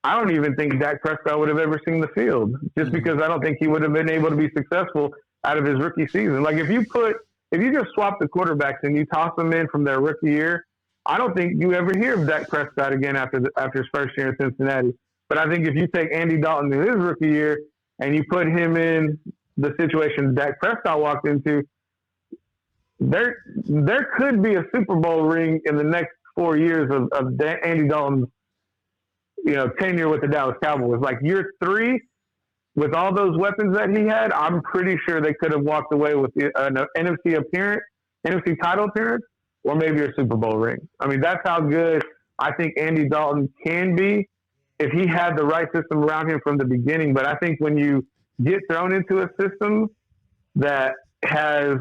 I don't even think Dak Prescott would have ever seen the field, just because I don't think he would have been able to be successful out of his rookie season. Like if you just swap the quarterbacks and you toss them in from their rookie year, I don't think you ever hear of Dak Prescott again after his first year in Cincinnati. But I think if you take Andy Dalton in his rookie year and you put him in the situation Dak Prescott walked into, there could be a Super Bowl ring in the next 4 years of Andy Dalton's tenure with the Dallas Cowboys. Like year 3, with all those weapons that he had, I'm pretty sure they could have walked away with an NFC title appearance, or maybe a Super Bowl ring. I mean, that's how good I think Andy Dalton can be if he had the right system around him from the beginning. But I think when you get thrown into a system that has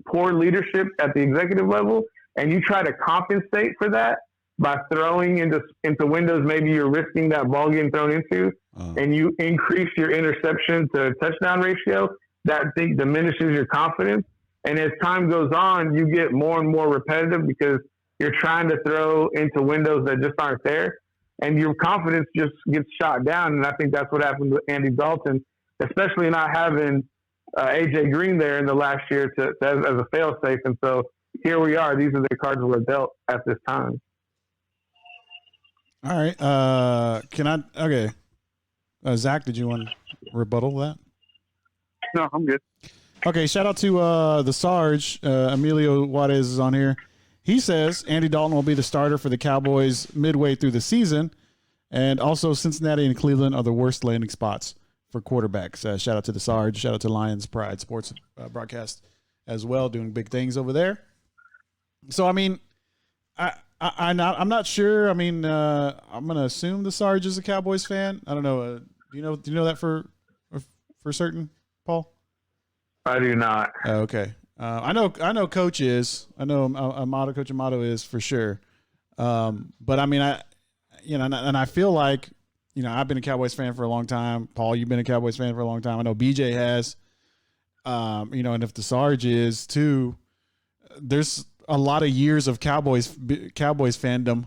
poor leadership at the executive level, and you try to compensate for that by throwing into windows maybe you're risking that ball getting thrown into, and you increase your interception to touchdown ratio, that thing diminishes your confidence. And as time goes on, you get more and more repetitive because you're trying to throw into windows that just aren't there, and your confidence just gets shot down. And I think that's what happened with Andy Dalton, especially not having AJ Green there in the last year as a fail-safe. And so here we are. These are the cards we're dealt at this time. All right. Okay. Zach, did you want to rebuttal that? No, I'm good. Okay, shout out to the Sarge. Emilio Juarez is on here. He says Andy Dalton will be the starter for the Cowboys midway through the season, and also Cincinnati and Cleveland are the worst landing spots for quarterbacks. Shout out to the Sarge. Shout out to Lions Pride Sports broadcast as well, doing big things over there. So, I mean, I'm not sure. I mean, I'm going to assume the Sarge is a Cowboys fan. I don't know. Do you know that for certain, Paul? I do not. Okay. I know Coach is. I know Coach Amato is for sure. But I mean, I feel like, I've been a Cowboys fan for a long time. Paul, you've been a Cowboys fan for a long time. I know BJ has. And if the Sarge is too, there's a lot of years of Cowboys fandom,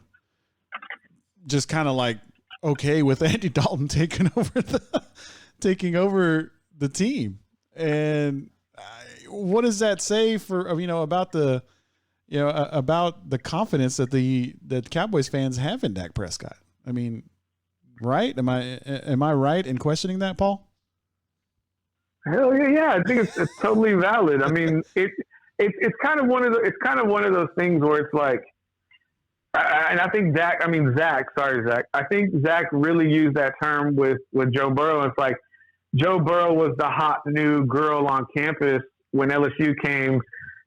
just kind of like okay with Andy Dalton taking over the team. And what does that say for about the confidence that the Cowboys fans have in Dak Prescott? I mean, right? Am I right in questioning that, Paul? Hell yeah! I think it's totally valid. I mean, it's kind of one of those things where it's like, And I think Zach. Sorry, Zach. I think Zach really used that term with Joe Burrow. It's like Joe Burrow was the hot new girl on campus when LSU came,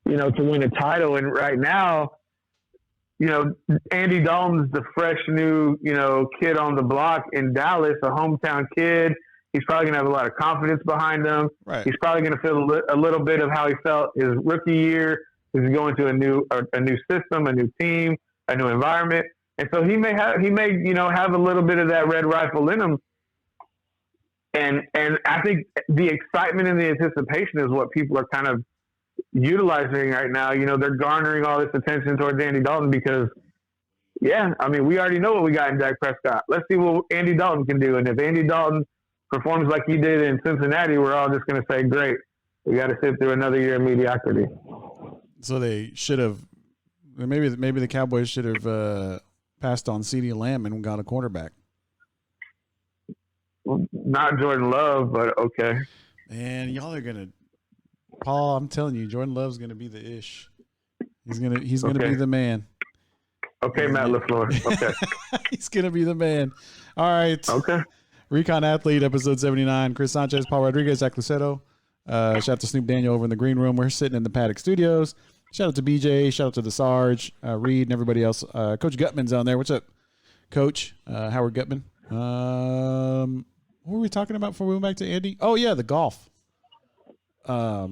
to win a title. And right now, Andy Dalton's the fresh new, kid on the block in Dallas, a hometown kid. He's probably going to have a lot of confidence behind him. Right. He's probably going to feel a little bit of how he felt his rookie year. He's going to a new system, a new team, a new environment. And so he may have a little bit of that red rifle in him. And I think the excitement and the anticipation is what people are kind of utilizing right now. They're garnering all this attention towards Andy Dalton because, we already know what we got in Dak Prescott. Let's see what Andy Dalton can do. And if Andy Dalton performs like he did in Cincinnati, we're all just going to say, great, we got to sit through another year of mediocrity. So they should have, maybe the Cowboys should have passed on CeeDee Lamb and got a quarterback. Not Jordan Love, but okay. Man, y'all are gonna, Paul. I'm telling you, Jordan Love's gonna be the ish. He's gonna be the man. Okay, Matt LaFleur. Okay, he's gonna be the man. All right. Okay. Recon Athlete, episode 79. Chris Sanchez, Paul Rodriguez, Zach Luceto. Shout out to Snoop Daniel over in the green room. We're sitting in the Paddock Studios. Shout out to BJ. Shout out to the Sarge, Reed, and everybody else. Coach Gutman's on there. What's up, Coach? Howard Gutman. What were we talking about before we went back to Andy? Oh yeah, the golf. Or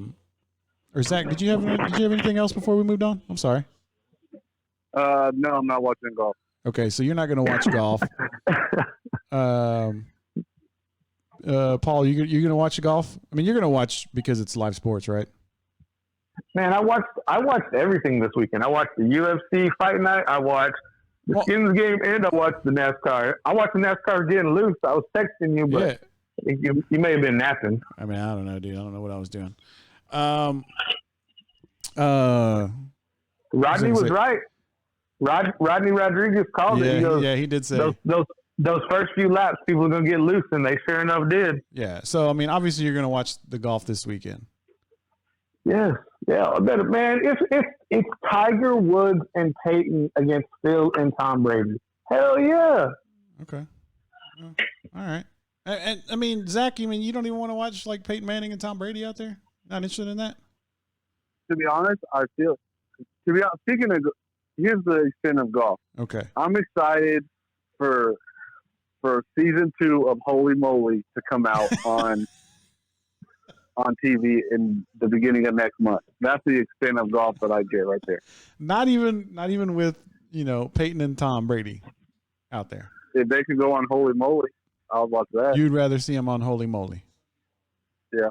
Zach, did you have anything else before we moved on? I'm sorry. No, I'm not watching golf. Okay, so you're not going to watch golf. Paul, you're going to watch golf? I mean, you're going to watch because it's live sports, right? Man, I watched everything this weekend. I watched the UFC fight night. I watched the Skins game, and I watched the NASCAR. I watched the NASCAR getting loose. I was texting you, but you may have been napping. I mean, I don't know, dude. I don't know what I was doing. Rodney was right. Rodney Rodriguez called it. He goes, he did say those first few laps, people are gonna get loose, and they sure enough did. Yeah. So I mean, obviously, you're gonna watch the golf this weekend. Yes. Yeah. Man, it's Tiger Woods and Peyton against Phil and Tom Brady. Hell yeah. Okay. All right. And I mean, Zach, you don't even want to watch like Peyton Manning and Tom Brady out there? Not interested in that? To be honest, here's the extent of golf. Okay. I'm excited for season 2 of Holy Moly to come out on TV in the beginning of next month. That's the extent of golf that I get right there. Not even with, Peyton and Tom Brady out there. If they could go on Holy Moly, I'll watch that. You'd rather see them on Holy Moly. Yeah.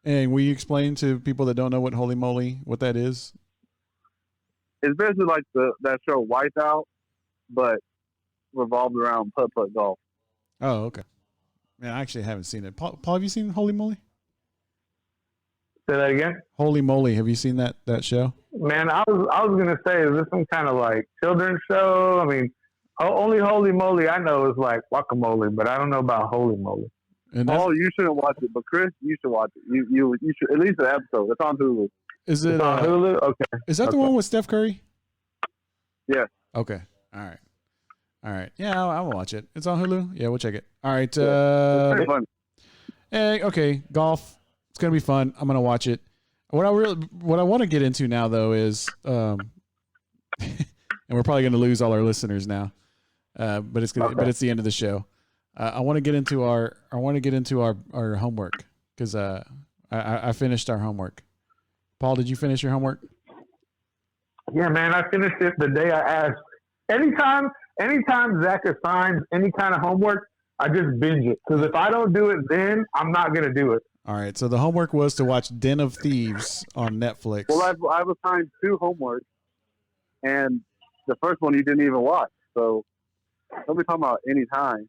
And will you explain to people that don't know what Holy Moly, what that is? It's basically like that show Wipeout, but revolved around putt-putt golf. Oh, okay. Man, I actually haven't seen it. Paul, have you seen Holy Moly? Say that again? Holy Moly. Have you seen that show? Man, I was going to say, is this some kind of like children's show? I mean, only Holy Moly I know is like guacamole, but I don't know about Holy Moly. Oh, you shouldn't watch it, but Chris, you should watch it. You should at least an episode. It's on Hulu. Is it on Hulu? Okay. Is that the one with Steph Curry? Yeah. Okay. All right. Yeah, I'll watch it. It's on Hulu. Yeah, we'll check it. All right. It's pretty fun. Hey, okay, golf. It's gonna be fun. I'm gonna watch it. What I want to get into now though is, and we're probably gonna lose all our listeners now, but it's the end of the show. I want to get into our homework because I finished our homework. Paul, did you finish your homework? Yeah, man, I finished it the day I asked. Anytime Zach assigns any kind of homework, I just binge it. Because if I don't do it then, I'm not going to do it. All right, so the homework was to watch Den of Thieves on Netflix. Well, I've assigned 2 homeworks, and the first one you didn't even watch. So don't be talking about any time.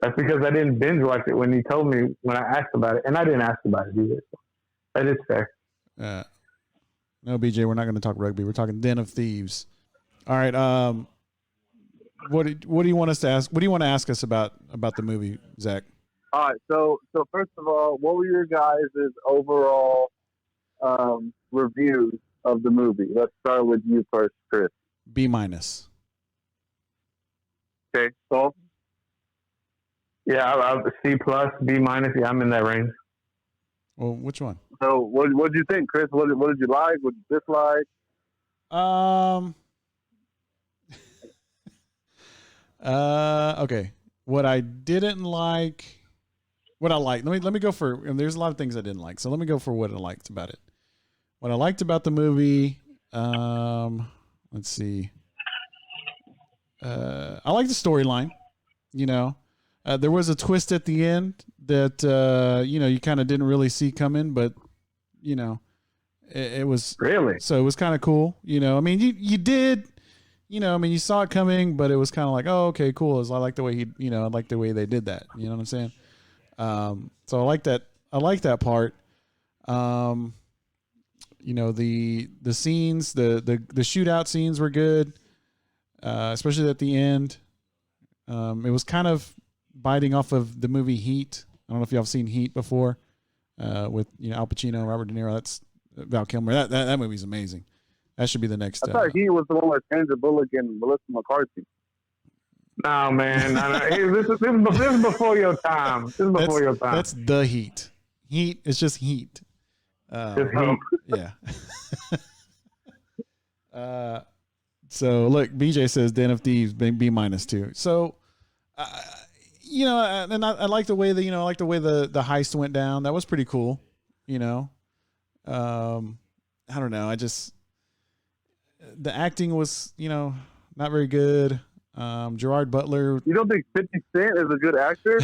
That's because I didn't binge watch it when he told me when I asked about it. And I didn't ask about it either. So that is fair. No, BJ, we're not going to talk rugby. We're talking Den of Thieves. All right. What do you want us to ask? What do you want to ask us about the movie, Zach? All right. So first of all, what were your guys' overall reviews of the movie? Let's start with you first, Chris. B minus. Okay, so Yeah, I'll C plus, B minus. Yeah, I'm in that range. Well, which one? so what did you think, Chris? What did you like? What did you dislike? Okay. What I didn't like. What I liked. Let me go for. And there's a lot of things I didn't like. So let me go for what I liked about it. What I liked about the movie. Let's see. I like the storyline. You know, there was a twist at the end that you kind of didn't really see coming, but it was Really. so it was kind of cool. I mean, you did. I mean, you saw it coming, but it was kind of like, oh, okay, cool. I like the way I like the way they did that. You know what I'm saying? So I like that. I like that part. The scenes, the shootout scenes were good, especially at the end. It was kind of biting off of the movie Heat. I don't know if y'all have seen Heat before, with Al Pacino, Robert De Niro. That's Val Kilmer. That movie's amazing. That should be the next. I thought he was the one with Sandra Bullock and Melissa McCarthy. No, man. This is before your time. This is before your time. That's the Heat. Heat. It's just Heat. Just Heat. Yeah. So look, BJ says Den of Thieves B minus 2. So, and I like the way I like the way the heist went down. That was pretty cool. I don't know. The acting was, not very good. Gerard Butler. You don't think 50 Cent is a good actor?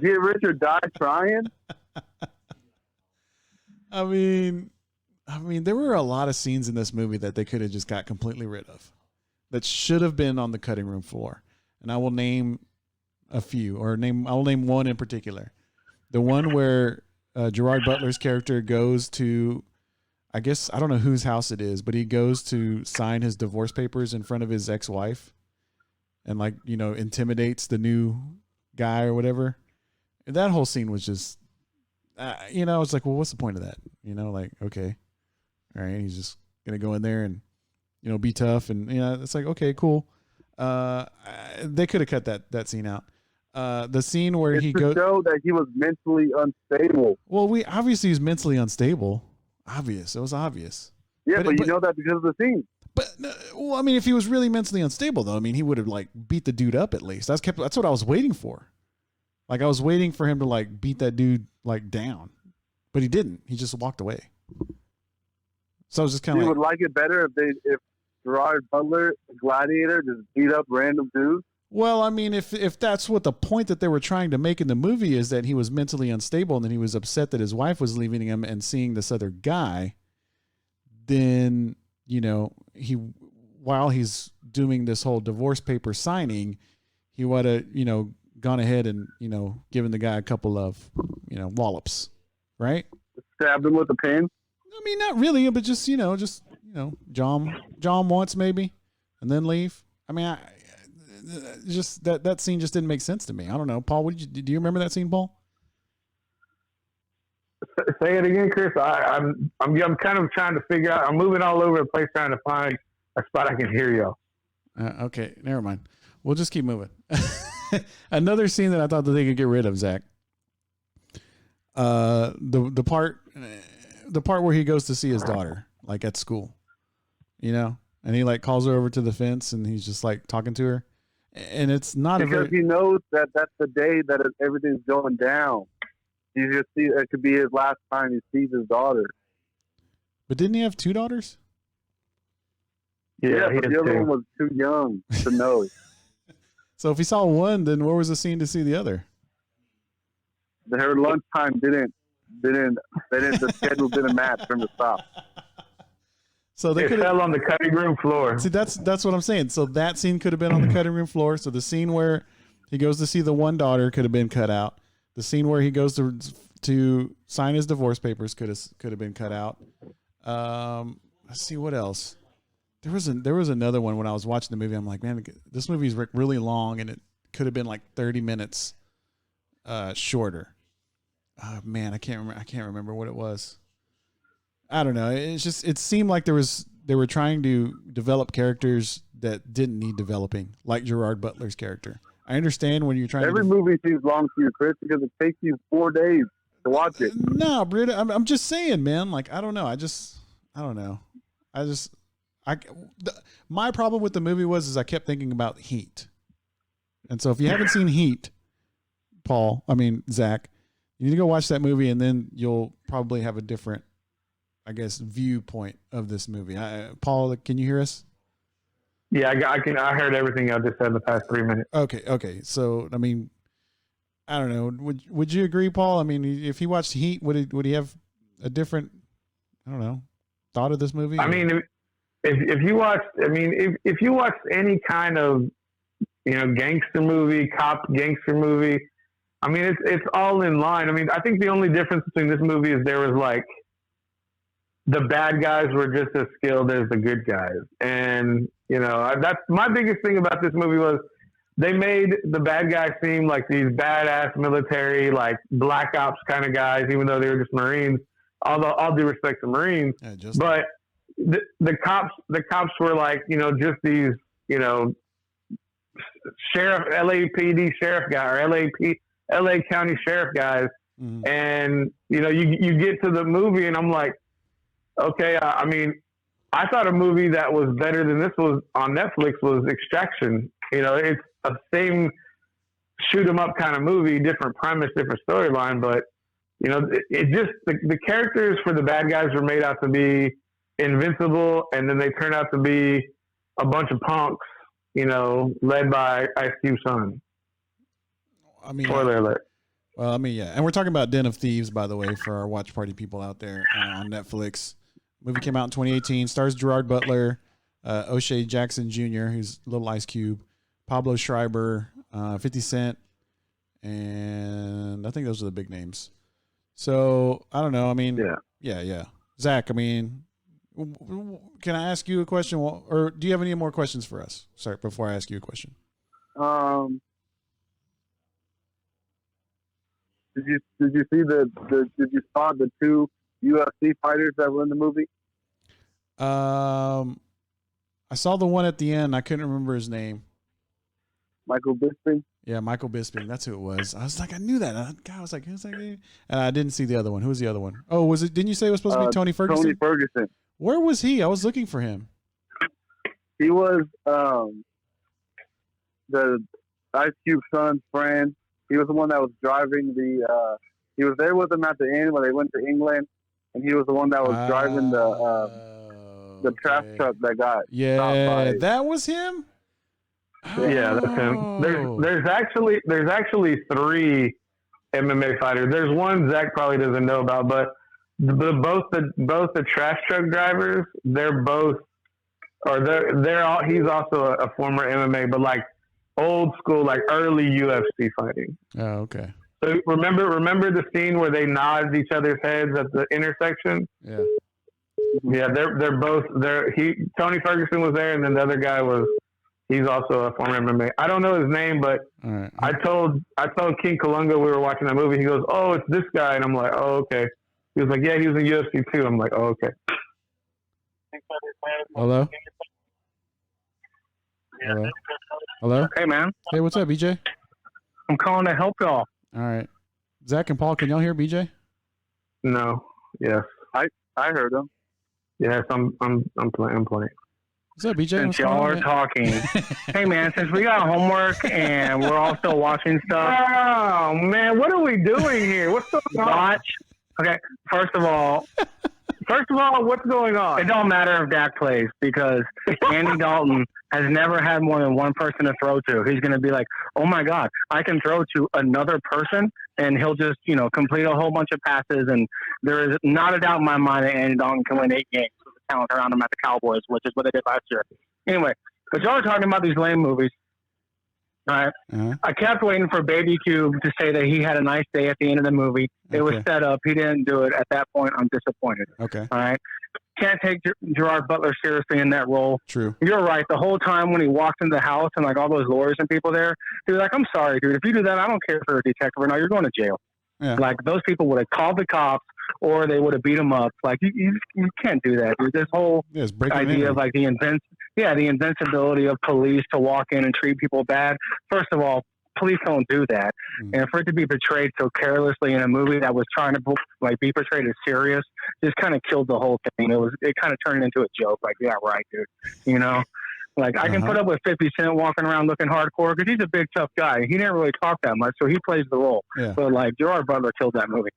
Get rich or die trying? I mean, there were a lot of scenes in this movie that they could have just got completely rid of, that should have been on the cutting room floor. And I will name a few, I will name one in particular. The one where Gerard Butler's character goes to, I guess, I don't know whose house it is, but he goes to sign his divorce papers in front of his ex-wife and intimidates the new guy or whatever. And that whole scene was just, it's like, well, what's the point of that? Okay. All right. He's just going to go in there and, be tough. And, it's like, okay, cool. They could have cut that scene out. The scene where he goes, show that he was mentally unstable. Well, obviously he's mentally unstable. It was obvious. Yeah, but you know that because of the scene. But well, I mean, if he was really mentally unstable, though, I mean, he would have beat the dude up at least. That's what I was waiting for. I was waiting for him to beat that dude down, but he didn't. He just walked away. So I was just kind of. You would like it better if Gerard Butler, Gladiator, just beat up random dudes. Well, I mean, if that's what the point that they were trying to make in the movie is that he was mentally unstable and then he was upset that his wife was leaving him and seeing this other guy, then, while he's doing this whole divorce paper signing, he would have, gone ahead and, given the guy a couple of, wallops, right? Stabbed him with a pin? I mean, not really, but just John once maybe and then leave. I mean, just that scene just didn't make sense to me. I don't know, Paul. Do you remember that scene, Paul? Say it again, Chris. I'm kind of trying to figure out. I'm moving all over the place trying to find a spot I can hear y'all. Okay, never mind. We'll just keep moving. Another scene that I thought that they could get rid of, Zach. The part where he goes to see his daughter, at school, and he calls her over to the fence and he's just talking to her. And it's not because he knows that that's the day that everything's going down. You just see it could be his last time he sees his daughter. But didn't he have 2 daughters? Yeah, but the other one was too young to know. So if he saw one, then where was the scene to see the other? Her lunchtime the schedule didn't match from the stop. So they could fell on the cutting room floor. See, that's what I'm saying. So that scene could have been on the cutting room floor. So the scene where he goes to see the one daughter could have been cut out. The scene where he goes to sign his divorce papers could have been cut out. Let's see what else. There was another one when I was watching the movie. I'm like, man, this movie is really long, and it could have been 30 minutes shorter. Man, I can't remember what it was. I don't know. It's just, it seemed like there was they were trying to develop characters that didn't need developing, like Gerard Butler's character. I understand when you're trying Every movie seems long to you, Chris, because it takes you 4 days to watch it. No, Britta, I'm just saying, man. Like, I don't know. I don't know. My problem with the movie was I kept thinking about Heat. And so if you haven't seen Heat, Zach, you need to go watch that movie, and then you'll probably have a different, I guess, viewpoint of this movie. Paul, can you hear us? Yeah, I can. I heard everything I just said in the past 3 minutes. Okay. So, I mean, I don't know. Would you agree, Paul? I mean, if he watched Heat, would he have a different, I don't know, thought of this movie? I mean, if you watch, if you watch any kind of, gangster movie, cop gangster movie, I mean, it's all in line. I mean, I think the only difference between this movie is there was like, the bad guys were just as skilled as the good guys. And, that's my biggest thing about this movie was they made the bad guys seem like these badass military, like black ops kind of guys, even though they were just Marines, all due respect to Marines. Yeah, but the cops were like, just these, sheriff, LAPD sheriff guy or LA County sheriff guys. Mm-hmm. And, you get to the movie and I'm like, okay, I mean, I thought a movie that was better than this was on Netflix was Extraction. It's a same shoot 'em up kind of movie, different premise, different storyline, but it just the characters for the bad guys were made out to be invincible, and then they turned out to be a bunch of punks, led by Ice Cube's son. I mean, spoiler alert. Well, I mean, yeah, and we're talking about Den of Thieves, by the way, for our watch party people out there on Netflix. Movie came out in 2018. Stars Gerard Butler, O'Shea Jackson Jr., who's Little Ice Cube, Pablo Schreiber, 50 Cent, and I think those are the big names. So I don't know. I mean, yeah. Zach, I mean, can I ask you a question, or do you have any more questions for us? Sorry, before I ask you a question. Did you see did you spot the 2 UFC fighters that were in the movie? I saw the one at the end. I couldn't remember his name. Michael Bisping? Yeah, Michael Bisping. That's who it was. I was like, I knew that. I was like, who's that? And I didn't see the other one. Who was the other one? Oh, was it? Didn't you say it was supposed to be Tony Ferguson? Tony Ferguson. Where was he? I was looking for him. He was the Ice Cube's son's friend. He was the one that was driving he was there with them at the end when they went to England, and he was the one that was driving the trash truck that got stopped by. That was him? Yeah, that's him. There's actually 3 MMA fighters. There's one Zach probably doesn't know about, but both the trash truck drivers, they're all. He's also a former MMA, but like old school, like early UFC fighting. Oh, okay. So remember the scene where they nod each other's heads at the intersection? Yeah. Yeah, they're both there. Tony Ferguson was there, and then the other guy he's also a former MMA. I don't know his name, but right. I told King Kalunga we were watching that movie. He goes, "Oh, it's this guy," and I'm like, "Oh, okay." He was like, "Yeah, he was in UFC too." I'm like, "Oh, okay." Hello. Hello. Hey, man. Hey, what's up, BJ? I'm calling to help y'all. All right. Zach and Paul, can y'all hear BJ? No. Yes. I heard him. Yes, I'm playing. What's up, BJ? Since y'all are talking, hey man, since we got homework and we're all still watching stuff. Oh man, what are we doing here? What's going on? Watch. Okay, first of all, what's going on? It don't matter if Dak plays because Andy Dalton has never had more than one person to throw to. He's going to be like, oh my God, I can throw to another person, and he'll just, complete a whole bunch of passes. And there is not a doubt in my mind that Andy Dalton can win 8 games with the talent around him at the Cowboys, which is what they did last year. Anyway, but y'all are talking about these lame movies. All right. Uh-huh. I kept waiting for Baby Cube to say that he had a nice day at the end of the movie. It was set up. He didn't do it. At that point, I'm disappointed. Okay. All right. Can't take Gerard Butler seriously in that role. True. You're right. The whole time when he walked in the house and like all those lawyers and people there, he was like, I'm sorry, dude. If you do that, I don't care if you're a detective or not. You're going to jail. Yeah. Like those people would have called the cops, or they would have beat him up. Like you can't do that, dude. This whole it's breaking idea of like the invincibility of police to walk in and treat people bad. First of all, police don't do that, and for it to be portrayed so carelessly in a movie that was trying to like be portrayed as serious, just kind of killed the whole thing. It kind of turned into a joke. Like, yeah, right, dude. You know, like I can put up with 50 Cent walking around looking hardcore because he's a big tough guy. He didn't really talk that much, so he plays the role. Yeah. But like Gerard Butler killed that movie.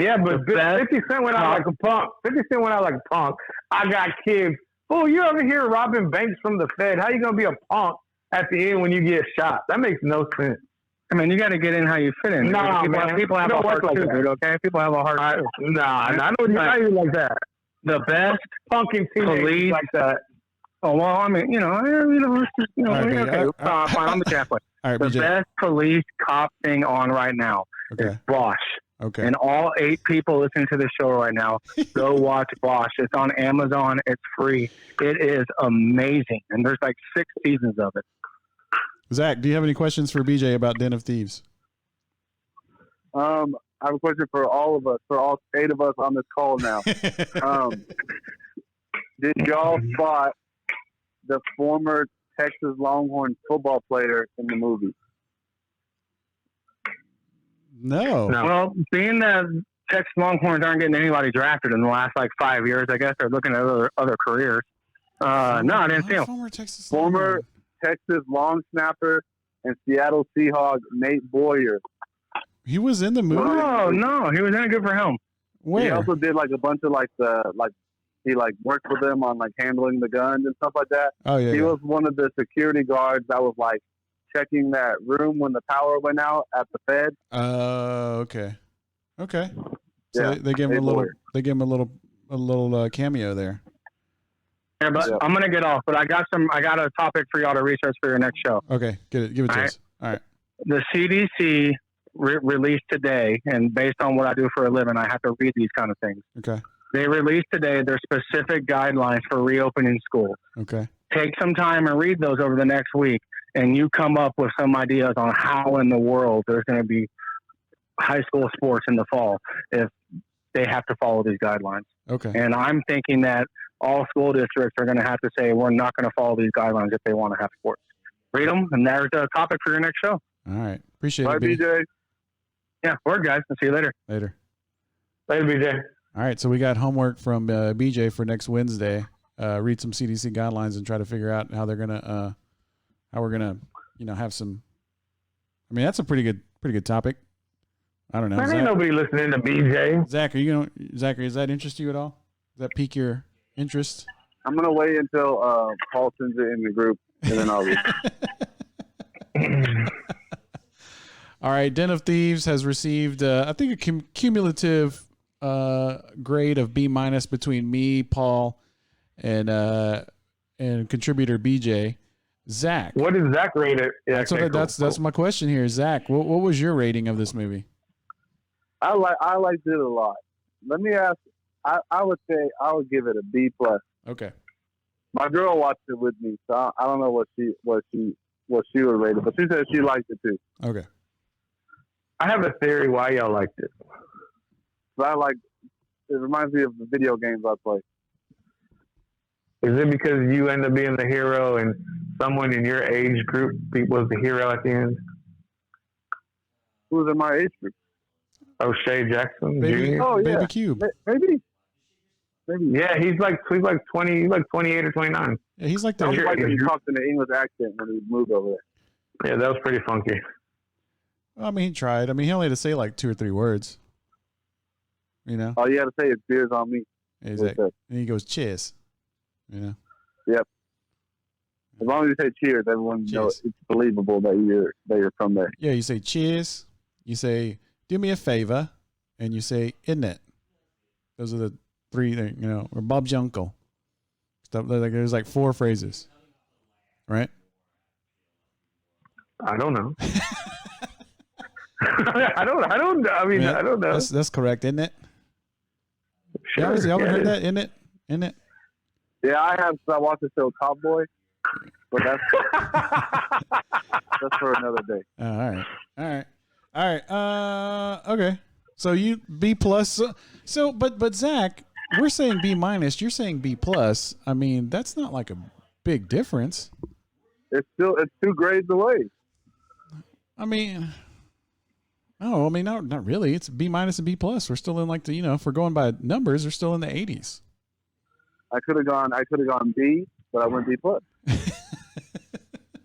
Yeah, but 50 Cent went out like a punk. 50 Cent went out like a punk. I got kids. Oh, you ever hear robbing banks from the Fed? How you gonna be a punk at the end when you get shot? That makes no sense. I mean, you got to get in how you fit in. No, people have a heart too, dude. Okay, people have a heart too. Nah, I don't like that. The best punking police like that. Oh well, I mean, it's just, okay, fine. I'm the Catholic. All right, the BJ. best police cop thing on right now is Bosch. Okay. And all 8 people listening to this show right now, go watch Bosch. It's on Amazon. It's free. It is amazing, and there's like 6 seasons of it. Zach, do you have any questions for BJ about Den of Thieves? I have a question for all of us, for all 8 of us on this call now. Did y'all spot the former Texas Longhorn football player in the movie? No. Well, being that Texas Longhorns aren't getting anybody drafted in the last like 5 years, I guess they're looking at other careers. No, I didn't see him. Former Texas long snapper and Seattle Seahawk Nate Boyer. He was in the movie? Oh, no. He was in it. Good for him. Where? He also did like a bunch of he like worked with them on like handling the guns and stuff like that. Oh, yeah. He was one of the security guards that was like checking that room when the power went out at the Fed. Okay. Okay. So Yeah, they gave him a little cameo there. Yeah, but I'm gonna get off. But I got a topic for y'all to research for your next show. Okay, give it to us. All right. The CDC released today, and based on what I do for a living, I have to read these kind of things. Okay. They released today their specific guidelines for reopening schools. Okay. Take some time and read those over the next week, and you come up with some ideas on how in the world there's going to be high school sports in the fall if they have to follow these guidelines. Okay. And I'm thinking that all school districts are going to have to say, we're not going to follow these guidelines if they want to have sports. Read them, and there's a topic for your next show. All right. Appreciate Bye, it, B. BJ. Yeah, word, guys. I'll see you later. Later. Later, BJ. All right, so we got homework from BJ for next Wednesday. Read some CDC guidelines and try to figure out how they're gonna, how we're gonna, have some. I mean, that's a pretty good topic. I don't know. Man, ain't nobody listening to BJ. Zachary, does that interest you at all? Does that pique your interest? I'm gonna wait until Paul sends it in the group, and then I'll read. All right, Den of Thieves has received, I think, a cumulative grade of B- between me, Paul, and contributor BJ. Zach, what is Zach rated? Yeah, that's my question here. Zach, what was your rating of this movie? I liked it a lot. Let me ask. I would say I would give it a B+. Okay. My girl watched it with me, so I don't know what she would rate it, but she said she liked it too. Okay. I have a theory why y'all liked it. But it reminds me of the video games I play. Is it because you end up being the hero and someone in your age group was the hero at the end? Who was in my age group? O'Shea Jackson Baby, Jr. Oh yeah, Baby Cube. Maybe. Yeah, he's like 20. He's like 28 or 29. Yeah, he's like I was the. like he talked in an English accent when he moved over there. Yeah, that was pretty funky. I mean, he tried. I mean, he only had to say like 2 or 3 words. All you had to say is "beers on me." Exactly. And he goes, "Cheers." Yep. As long as you say cheers, everyone knows it's believable that you're from there. Yeah, you say cheers. You say, "Do me a favor," and you say, "Isn't it?" Those are the 3 things, or Bob's your uncle. Stuff like there's like 4 phrases, right? I don't know. I don't know. That's correct, isn't it? Sure. Y'all ever heard that? Isn't it? Yeah, I have. I watched the show Cowboys, but that's for another day. All right. Okay. So you B+. So, but Zach, we're saying B minus. You're saying B plus. I mean, that's not like a big difference. It's 2 grades away. I mean, no, not really. It's B minus and B plus. We're still in like the, if we're going by numbers, we're still in the 80s. I could have gone B, but I went B plus.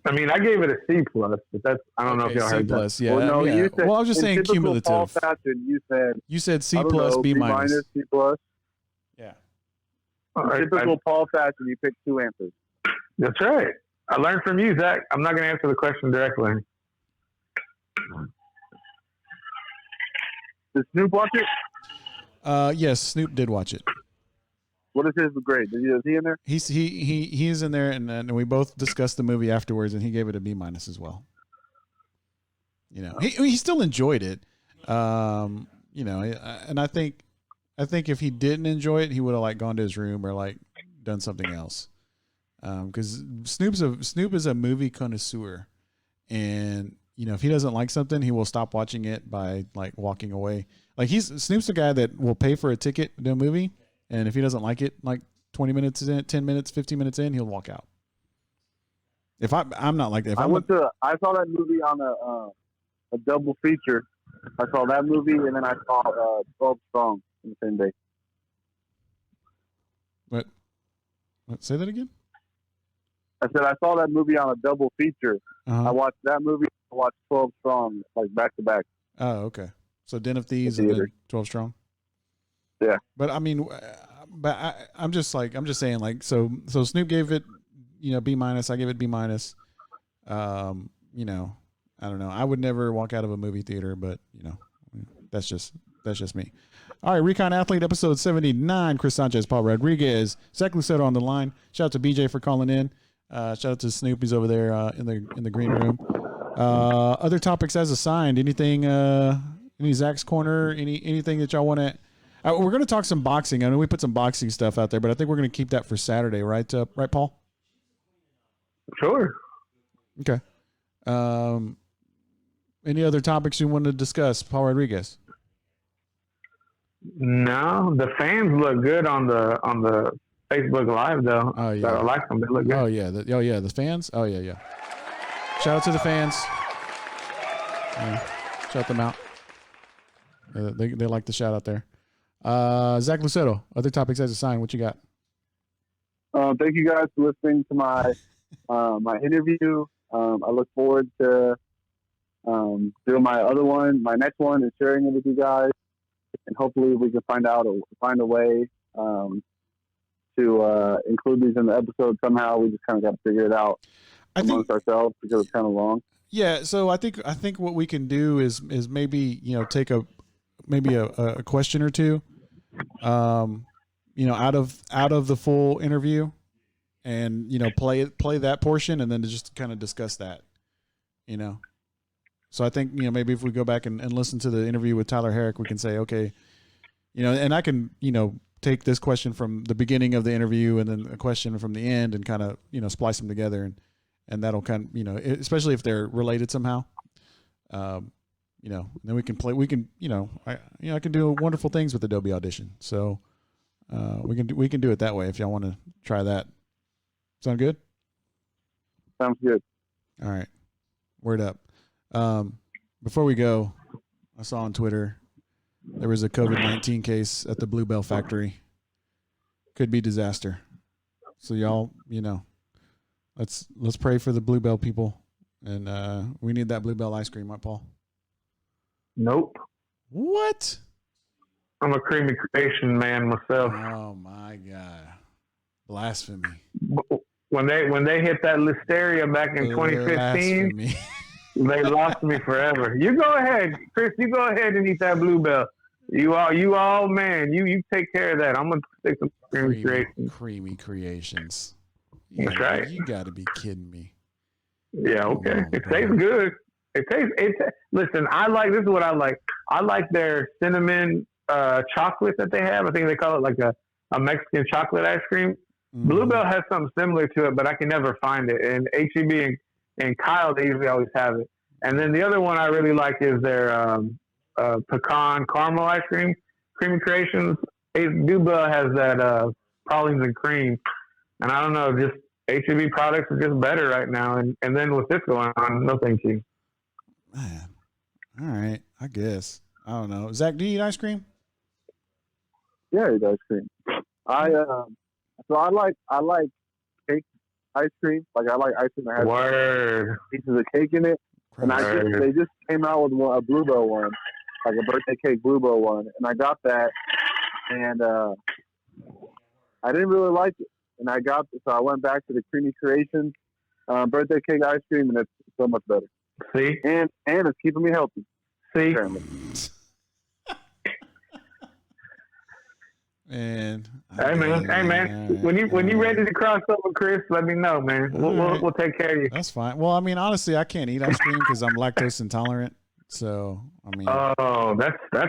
I mean, I gave it a C plus, but I don't know if y'all C heard plus, that. yeah. Well, no, yeah. you said, I was just saying cumulative. Paul fashion, you said C plus, plus, B minus. C plus. Yeah. Typical Paul fashion, you pick 2 answers. That's right. I learned from you, Zach. I'm not going to answer the question directly. Did Snoop watch it? Yes, Snoop did watch it. What is his grade? Is he in there? He's in there, and we both discussed the movie afterwards, and he gave it a B minus as well. He still enjoyed it. And I think if he didn't enjoy it, he would have like gone to his room or like done something else. Because Snoop is a movie connoisseur, and if he doesn't like something, he will stop watching it by like walking away. Like Snoop's the guy that will pay for a ticket to a movie, and if he doesn't like it, like 20 minutes in, 10 minutes, 15 minutes in, he'll walk out. If I'm not like that. I saw that movie on a double feature. I saw that movie, and then I saw 12 Strong in the same day. What? Say that again? I said I saw that movie on a double feature. Uh-huh. I watched that movie. I watched 12 Strong like back to back. Oh, okay. So Den of Thieves and then 12 Strong. Yeah. But I mean, I'm just saying like so Snoop gave it B minus. I gave it B minus. I don't know. I would never walk out of a movie theater, but that's just me. All right, Recon Athlete episode 79. Chris Sanchez, Paul Rodriguez, Zach Lucero on the line. Shout out to BJ for calling in. Shout out to Snoop. He's over there in the green room. Other topics as assigned. Anything? Any Zach's corner? Anything that y'all want to? We're going to talk some boxing. I know we put some boxing stuff out there, but I think we're going to keep that for Saturday, right? Right, Paul? Sure. Okay. Any other topics you want to discuss, Paul Rodriguez? No, the fans look good on the Facebook Live though. Oh yeah, I like them. They look good. Oh yeah, the fans. Oh yeah. Shout out to the fans. Shout them out. They like the shout out there. Zach Lucero, other topics as assigned. What you got? Thank you guys for listening to my my interview. I look forward to doing my next one, and sharing it with you guys. And hopefully we can find a way to include these in the episode somehow. We just kind of got to figure it out amongst ourselves because it's kind of long. Yeah. So I think what we can do is maybe take a question or two, out of the full interview, and play that portion, and then to just kind of discuss that, So I think maybe if we go back and listen to the interview with Tyler Herrick, we can say okay, and I can take this question from the beginning of the interview and then a question from the end and kind of splice them together, and that'll kind of especially if they're related somehow, then we can play. We can I can do wonderful things with Adobe Audition, so we can do it that way if y'all want to try that. Sound good? Sounds good. All right, word up. Before we go, I saw on Twitter there was a COVID-19 case at the Bluebell factory. Could be disaster. So y'all, let's pray for the Bluebell people, and we need that Bluebell ice cream, right, Paul? Nope. What? I'm a creamy creation man myself. Oh my God, blasphemy! When they hit that listeria back in 2015. They lost me forever. You go ahead, Chris. You go ahead and eat that Bluebell. You all man. You take care of that. I'm gonna stick some creamy creations. That's right. You got to be kidding me. Yeah. Okay. It tastes good. Listen, this is what I like. I like their cinnamon chocolate that they have. I think they call it like a Mexican chocolate ice cream. Mm-hmm. Bluebell has something similar to it, but I can never find it. And HEB and Kyle, they usually always have it. And then the other one I really like is their pecan caramel ice cream. Creamy Creations, Duba has that pralines and cream, and I don't know, just HEB products are just better right now. And then with this going on, no thank you. Man, all right, I guess. I don't know. Zach, do you eat ice cream? Yeah, he does cream. So I like cake ice cream. Like I like ice cream that has Word. pieces of cake in it. And they just came out with a Bluebell one, like a birthday cake Bluebell one, and I got that, and I didn't really like it. And so I went back to the Creamy Creations birthday cake ice cream, and it's so much better. See, and it's keeping me healthy. See, apparently. And hey man, when you ready to cross over, Chris, let me know, man. We'll take care of you. That's fine. Well, I mean, honestly, I can't eat ice cream because I'm lactose intolerant. So I mean, that's real.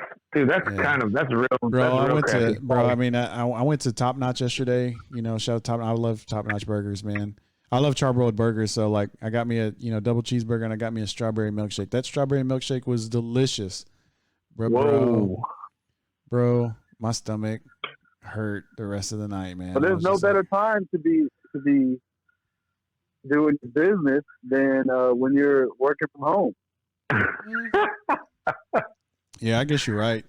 Bro, that's real I mean, I went to Top Notch yesterday. You know, I love Top Notch burgers, man. I love charbroiled burgers. So like, I got me a double cheeseburger and I got me a strawberry milkshake. That strawberry milkshake was delicious, bro. My stomach hurt the rest of the night, man. But there's no better time to be doing business than when you're working from home. Yeah, I guess you're right.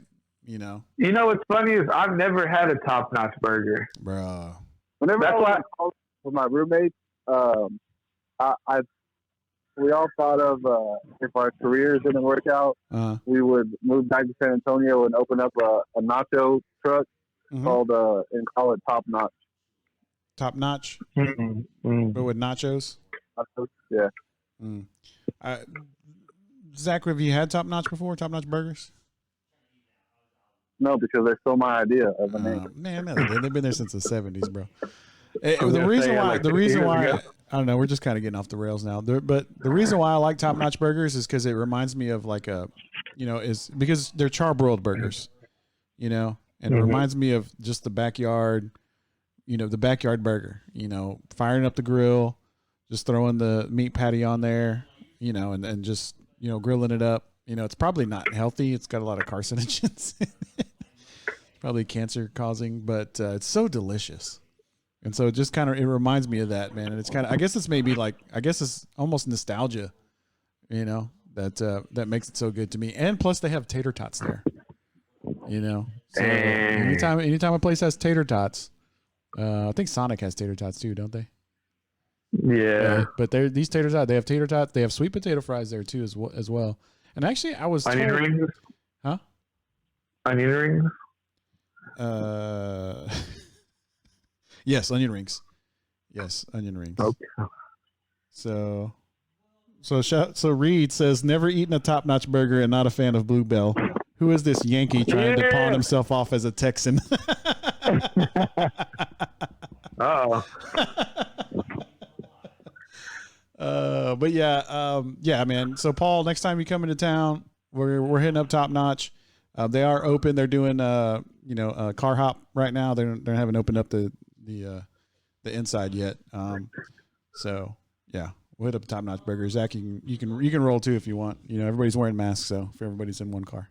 You know what's funny is I've never had a Top Notch burger, bro. Whenever I was with my roommates, we all thought of if our careers didn't work out, we would move back to San Antonio and open up a nacho truck called and call it Top Notch. Top Notch, but with nachos. Yeah. Zach, have you had Top Notch before? Top Notch burgers? No, because they stole my idea of a name. Man, no, they've been there since the 70s, bro. The reason why I don't know, we're just kind of getting off the rails now. But the reason why I like Top Notch burgers is because it reminds me of like is because they're charbroiled burgers, and it reminds me of just the backyard, the backyard burger, firing up the grill, just throwing the meat patty on there, and just, grilling it up. It's probably not healthy. It's got a lot of carcinogens in it. Probably cancer causing, but it's so delicious. And so it just kind of, it reminds me of that, man. And it's kind of, I guess it's almost nostalgia, that makes it so good to me. And plus they have tater tots there, So anytime a place has tater tots, I think Sonic has tater tots too, don't they? Yeah. But these tater tots, they have tater tots. They have sweet potato fries there too, as well. And actually I was onion rings? Huh? Onion rings? Yes, onion rings. Yes, onion rings. Okay. So Reed says, never eaten a Top Notch burger and not a fan of Bluebell. Who is this Yankee trying to pawn himself off as a Texan? Oh. But yeah, man. So Paul, next time you come into town, we're hitting up Top Notch. They are open. They're doing car hop right now. They haven't opened up the inside yet. So yeah, we'll hit up Top Notch Burger. Zach, you can roll too if you want. Everybody's wearing masks, so if everybody's in one car.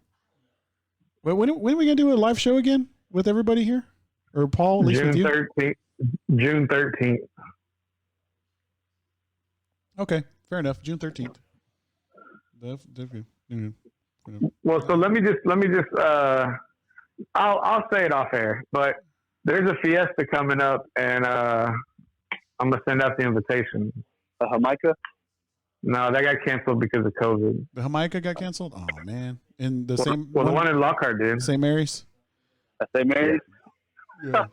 But when are we gonna do a live show again with everybody here, or Paul? At least with you? June 13th. Okay, fair enough. June 13th. Well, so let me just I'll say it off air, but there's a fiesta coming up, and I'm gonna send out the invitation. A Jamaica? No, that got canceled because of COVID. The Jamaica got canceled? Oh man! In the same the one in Lockhart did. St. Mary's. St. Mary's. Yeah.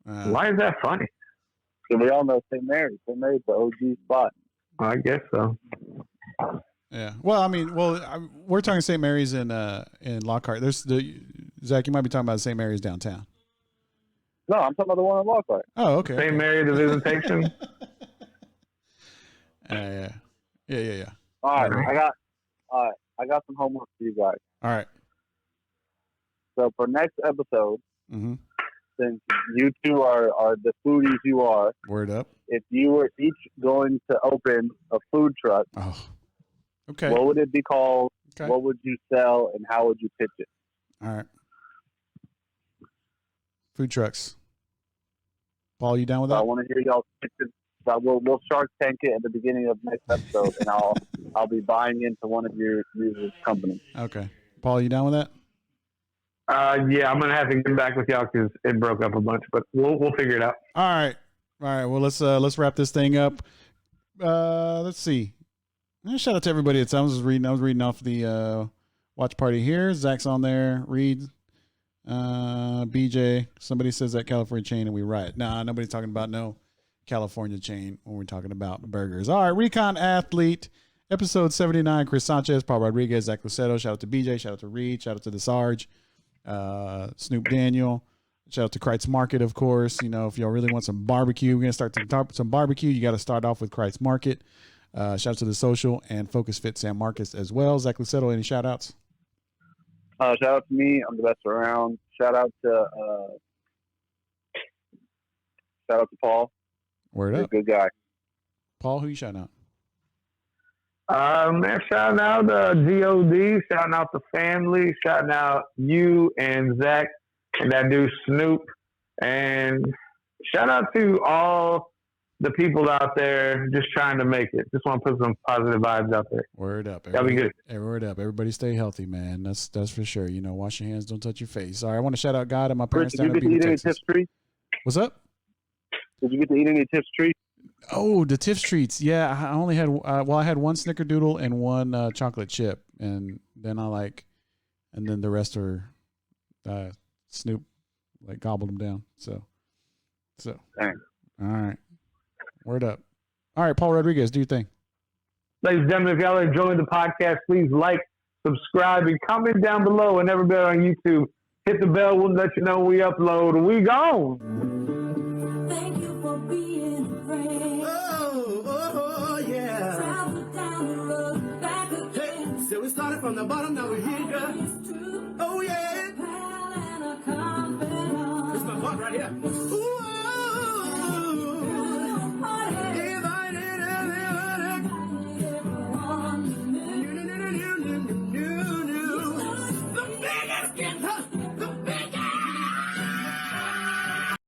Why is that funny? Because we all know St. Mary's. St. Mary's the OG spot. I guess so. Yeah. Well, we're talking St. Mary's in Lockhart. Zach, you might be talking about St. Mary's downtown. No, I'm talking about the one in Lockhart. Oh, okay. St. Mary the Visitation. Yeah. All right, I got some homework for you guys. All right. So for next episode, since you two are the foodies you are, word up. If you were each going to open a food truck, okay, what would it be called? Okay. What would you sell, and how would you pitch it? All right. Food trucks. Paul, you down with that? I want to hear y'all. We'll Shark Tank it at the beginning of next episode, and I'll be buying into one of your companies. Okay. Paul, you down with that? Yeah, I'm gonna have to get back with y'all because it broke up a bunch, but we'll figure it out. All right. Well, let's wrap this thing up. Let's see. Shout out to everybody. I was reading off the watch party here. Zach's on there. Reed, BJ. Somebody says that California chain and we riot. Nah, nobody's talking about no California chain when we're talking about burgers. All right, Recon Athlete, episode 79. Chris Sanchez, Paul Rodriguez, Zach Luceto. Shout out to BJ. Shout out to Reed. Shout out to the Sarge. Snoop Daniel. Shout out to Kreitz Market, of course. You know, if y'all really want some barbecue, we're going to start some barbecue. You got to start off with Kreitz Market. Shout out to the Social and Focus Fit San Marcos as well. Zach Luceto, any shout outs? Shout out to me. I'm the best around. Shout out to Paul. Word He's up. a good guy. Paul, who you shouting out? Man, shouting out GOD, shouting out the family, shouting out you and Zach and that dude Snoop, and shout out to all the people out there just trying to make it. Just want to put some positive vibes out there. Word up. That'll be good. Word up. Everybody stay healthy, man. That's for sure. You know, wash your hands, don't touch your face. All right, I want to shout out God and my parents down in Beaver, Texas. What's up? Did you get to eat any Tips treats? Oh, the Tips treats. Yeah, I only had I had one Snickerdoodle and one chocolate chip, and then then the rest are Snoop gobbled them down. So Dang. All right. Word up. All right, Paul Rodriguez, do your thing. Ladies and gentlemen, if y'all are enjoying the podcast, please like, subscribe, and comment down below. And everybody on YouTube, hit the bell. We'll let you know when we upload. We gone. Thank you for being a friend. Oh, yeah. Travel down the road, back again. Hey, so we started from the bottom, now we're here, girl. It's true. Oh, yeah. Pal and a confidant. It's my part right here.